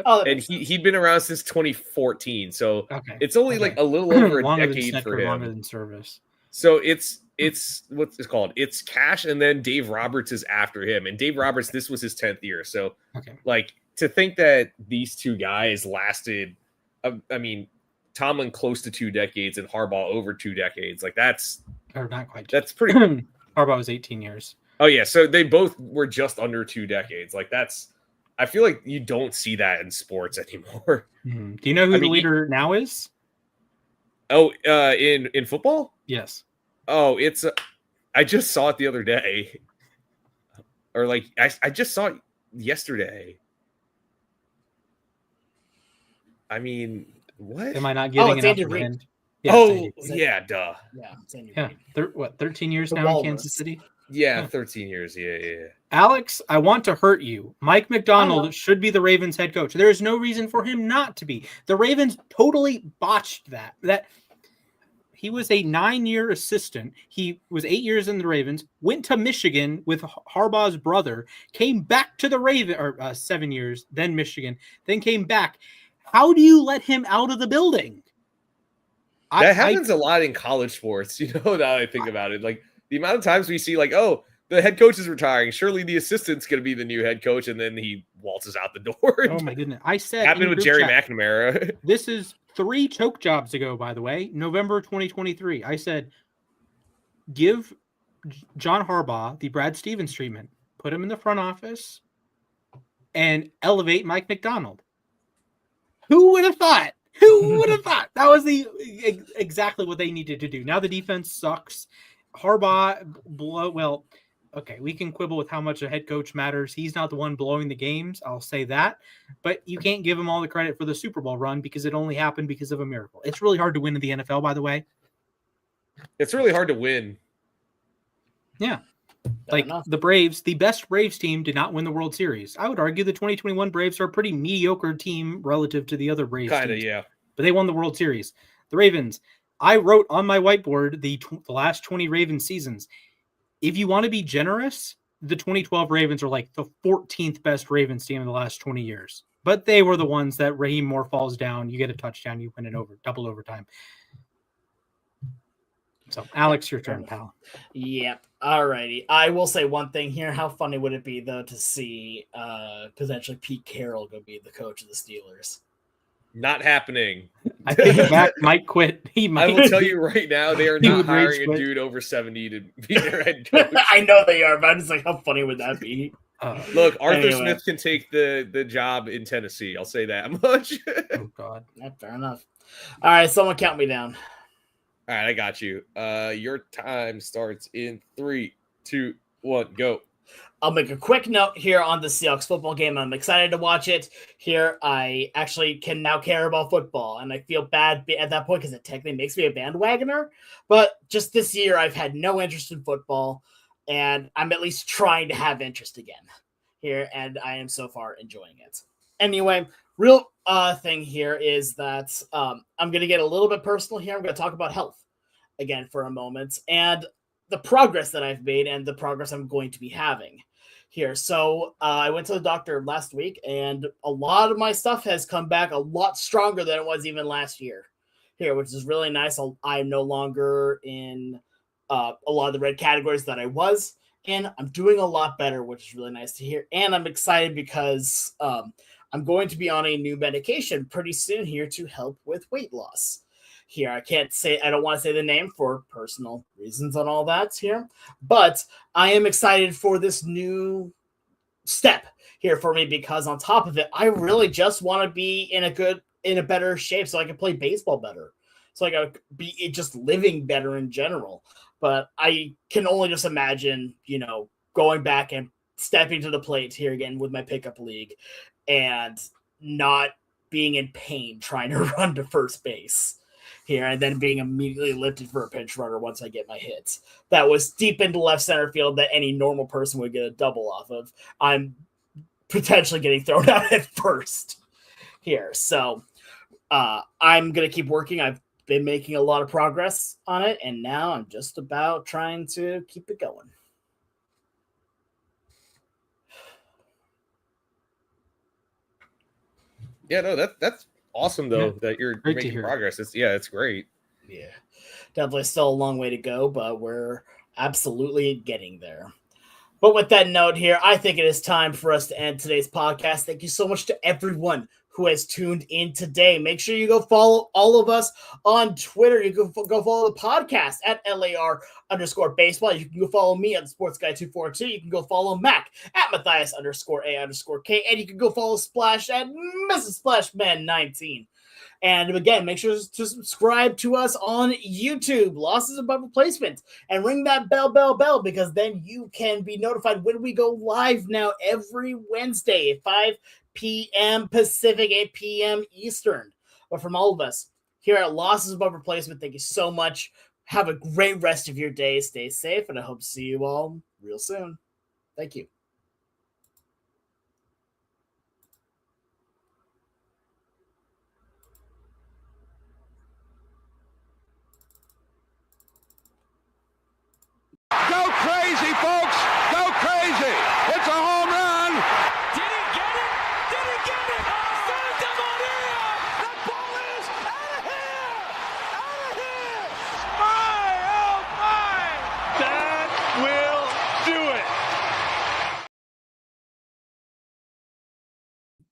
Oh, and he'd been around since 2014, so okay. It's only like a little over a longer decade than Snitker, for him. Longer than service. So it's what's it called? It's Cash, and then Dave Roberts is after him. And Dave Roberts, this was his 10th year. So, like to think that these 2 guys lasted, I mean, Tomlin close to 2 decades and Harbaugh over 2 decades. Like that's or not quite. That's pretty. Harbaugh was 18 years. Oh yeah, so they both were just under 2 decades. Like that's. I feel like you don't see that in sports anymore. Mm-hmm. Do you know who the leader now is? Oh, in football? Yes. Oh, it's. I just saw it the other day, or like I just saw it yesterday. I mean, what? Am I not getting it's enough Andy of Reid. hint? Yeah, yeah, duh. Yeah, it's Andy yeah. Reid. 13 years The now Walrus. in Kansas City? Yeah, 13 years. Yeah. Alex, I want to hurt you. Mike McDonald should be the Ravens head coach. There is no reason for him not to be. The Ravens totally botched that. He was a 9-year assistant. He was 8 years in the Ravens, went to Michigan with Harbaugh's brother, came back to the Ravens, or 7 years, then Michigan, then came back. How do you let him out of the building? That happens a lot in college sports. Now that I think about it, like the amount of times we see like, oh, the head coach is retiring. Surely the assistant's going to be the new head coach. And then he waltzes out the door. Oh my goodness. I said, happened with Jerry McNamara. This is 3 choke jobs ago, by the way, November 2023. I said, give John Harbaugh the Brad Stevens treatment, put him in the front office, and elevate Mike McDonald. Who would have thought? Who would have thought? That was exactly what they needed to do. Now the defense sucks. Harbaugh, okay, we can quibble with how much a head coach matters. He's not the one blowing the games. I'll say that. But you can't give him all the credit for the Super Bowl run because it only happened because of a miracle. It's really hard to win in the NFL, by the way. It's really hard to win. Yeah. Like the Braves, the best Braves team did not win the World Series. I would argue the 2021 Braves are a pretty mediocre team relative to the other Braves teams. Yeah. But they won the World Series. The Ravens, I wrote on my whiteboard the last 20 Ravens seasons. If you want to be generous, the 2012 Ravens are like the 14th best Ravens team in the last 20 years. But they were the ones that Raheem Moore falls down, you get a touchdown, you win it over, double overtime. So, Alex, your turn, pal. Yep. All righty. I will say one thing here. How funny would it be, though, to see potentially Pete Carroll go be the coach of the Steelers? Not happening. I think Mac might quit. He might. I will tell you right now, they are not hiring a dude over 70 to be their head coach. I know they are, but I'm just like, how funny would that be? Look, Arthur Smith can take the job in Tennessee. I'll say that much. Oh, God. Yeah, fair enough. All right, someone count me down. All right, I got you. Your time starts in 3, 2, 1, go. I'll make a quick note here on the Seahawks football game. I'm excited to watch it. Here, I actually can now care about football, and I feel bad at that point because it technically makes me a bandwagoner. But just this year, I've had no interest in football, and I'm at least trying to have interest again here, and I am so far enjoying it. Anyway, real thing here is that I'm going to get a little bit personal here. I'm going to talk about health again for a moment and the progress that I've made and the progress I'm going to be having here. So I went to the doctor last week, and a lot of my stuff has come back a lot stronger than it was even last year here, which is really nice. I'm no longer in a lot of the red categories that I was in. I'm doing a lot better, which is really nice to hear. And I'm excited because I'm going to be on a new medication pretty soon here to help with weight loss. Here, I don't want to say the name for personal reasons and all that here, but I am excited for this new step here for me because on top of it, I really just want to be in a better shape so I can play baseball better. So I got to be just living better in general. But I can only just imagine, going back and stepping to the plate here again with my pickup league and not being in pain trying to run to first base here and then being immediately lifted for a pinch runner once I get my hits. That was deep into left center field that any normal person would get a double off of. I'm potentially getting thrown out at first here. So I'm going to keep working. I've been making a lot of progress on it, and now I'm just about trying to keep it going. Yeah, no, that's awesome though that you're making progress. It's great. Yeah, definitely still a long way to go, but we're absolutely getting there. But with that note here, I think it is time for us to end today's podcast. Thank you so much to everyone who has tuned in today. Make sure you go follow all of us on Twitter. You can go follow the podcast at LAR_baseball. You can go follow me at SportsGuy242. You can go follow Mac at Matthias_A_K. And you can go follow Splash at Mrs. Splashman19. And again, make sure to subscribe to us on YouTube, Losses Above Replacement, and ring that bell, because then you can be notified when we go live now every Wednesday at 5 p.m. Pacific, 8 p.m. Eastern. But from all of us here at Losses Above Replacement, thank you so much. Have a great rest of your day. Stay safe, and I hope to see you all real soon. Thank you.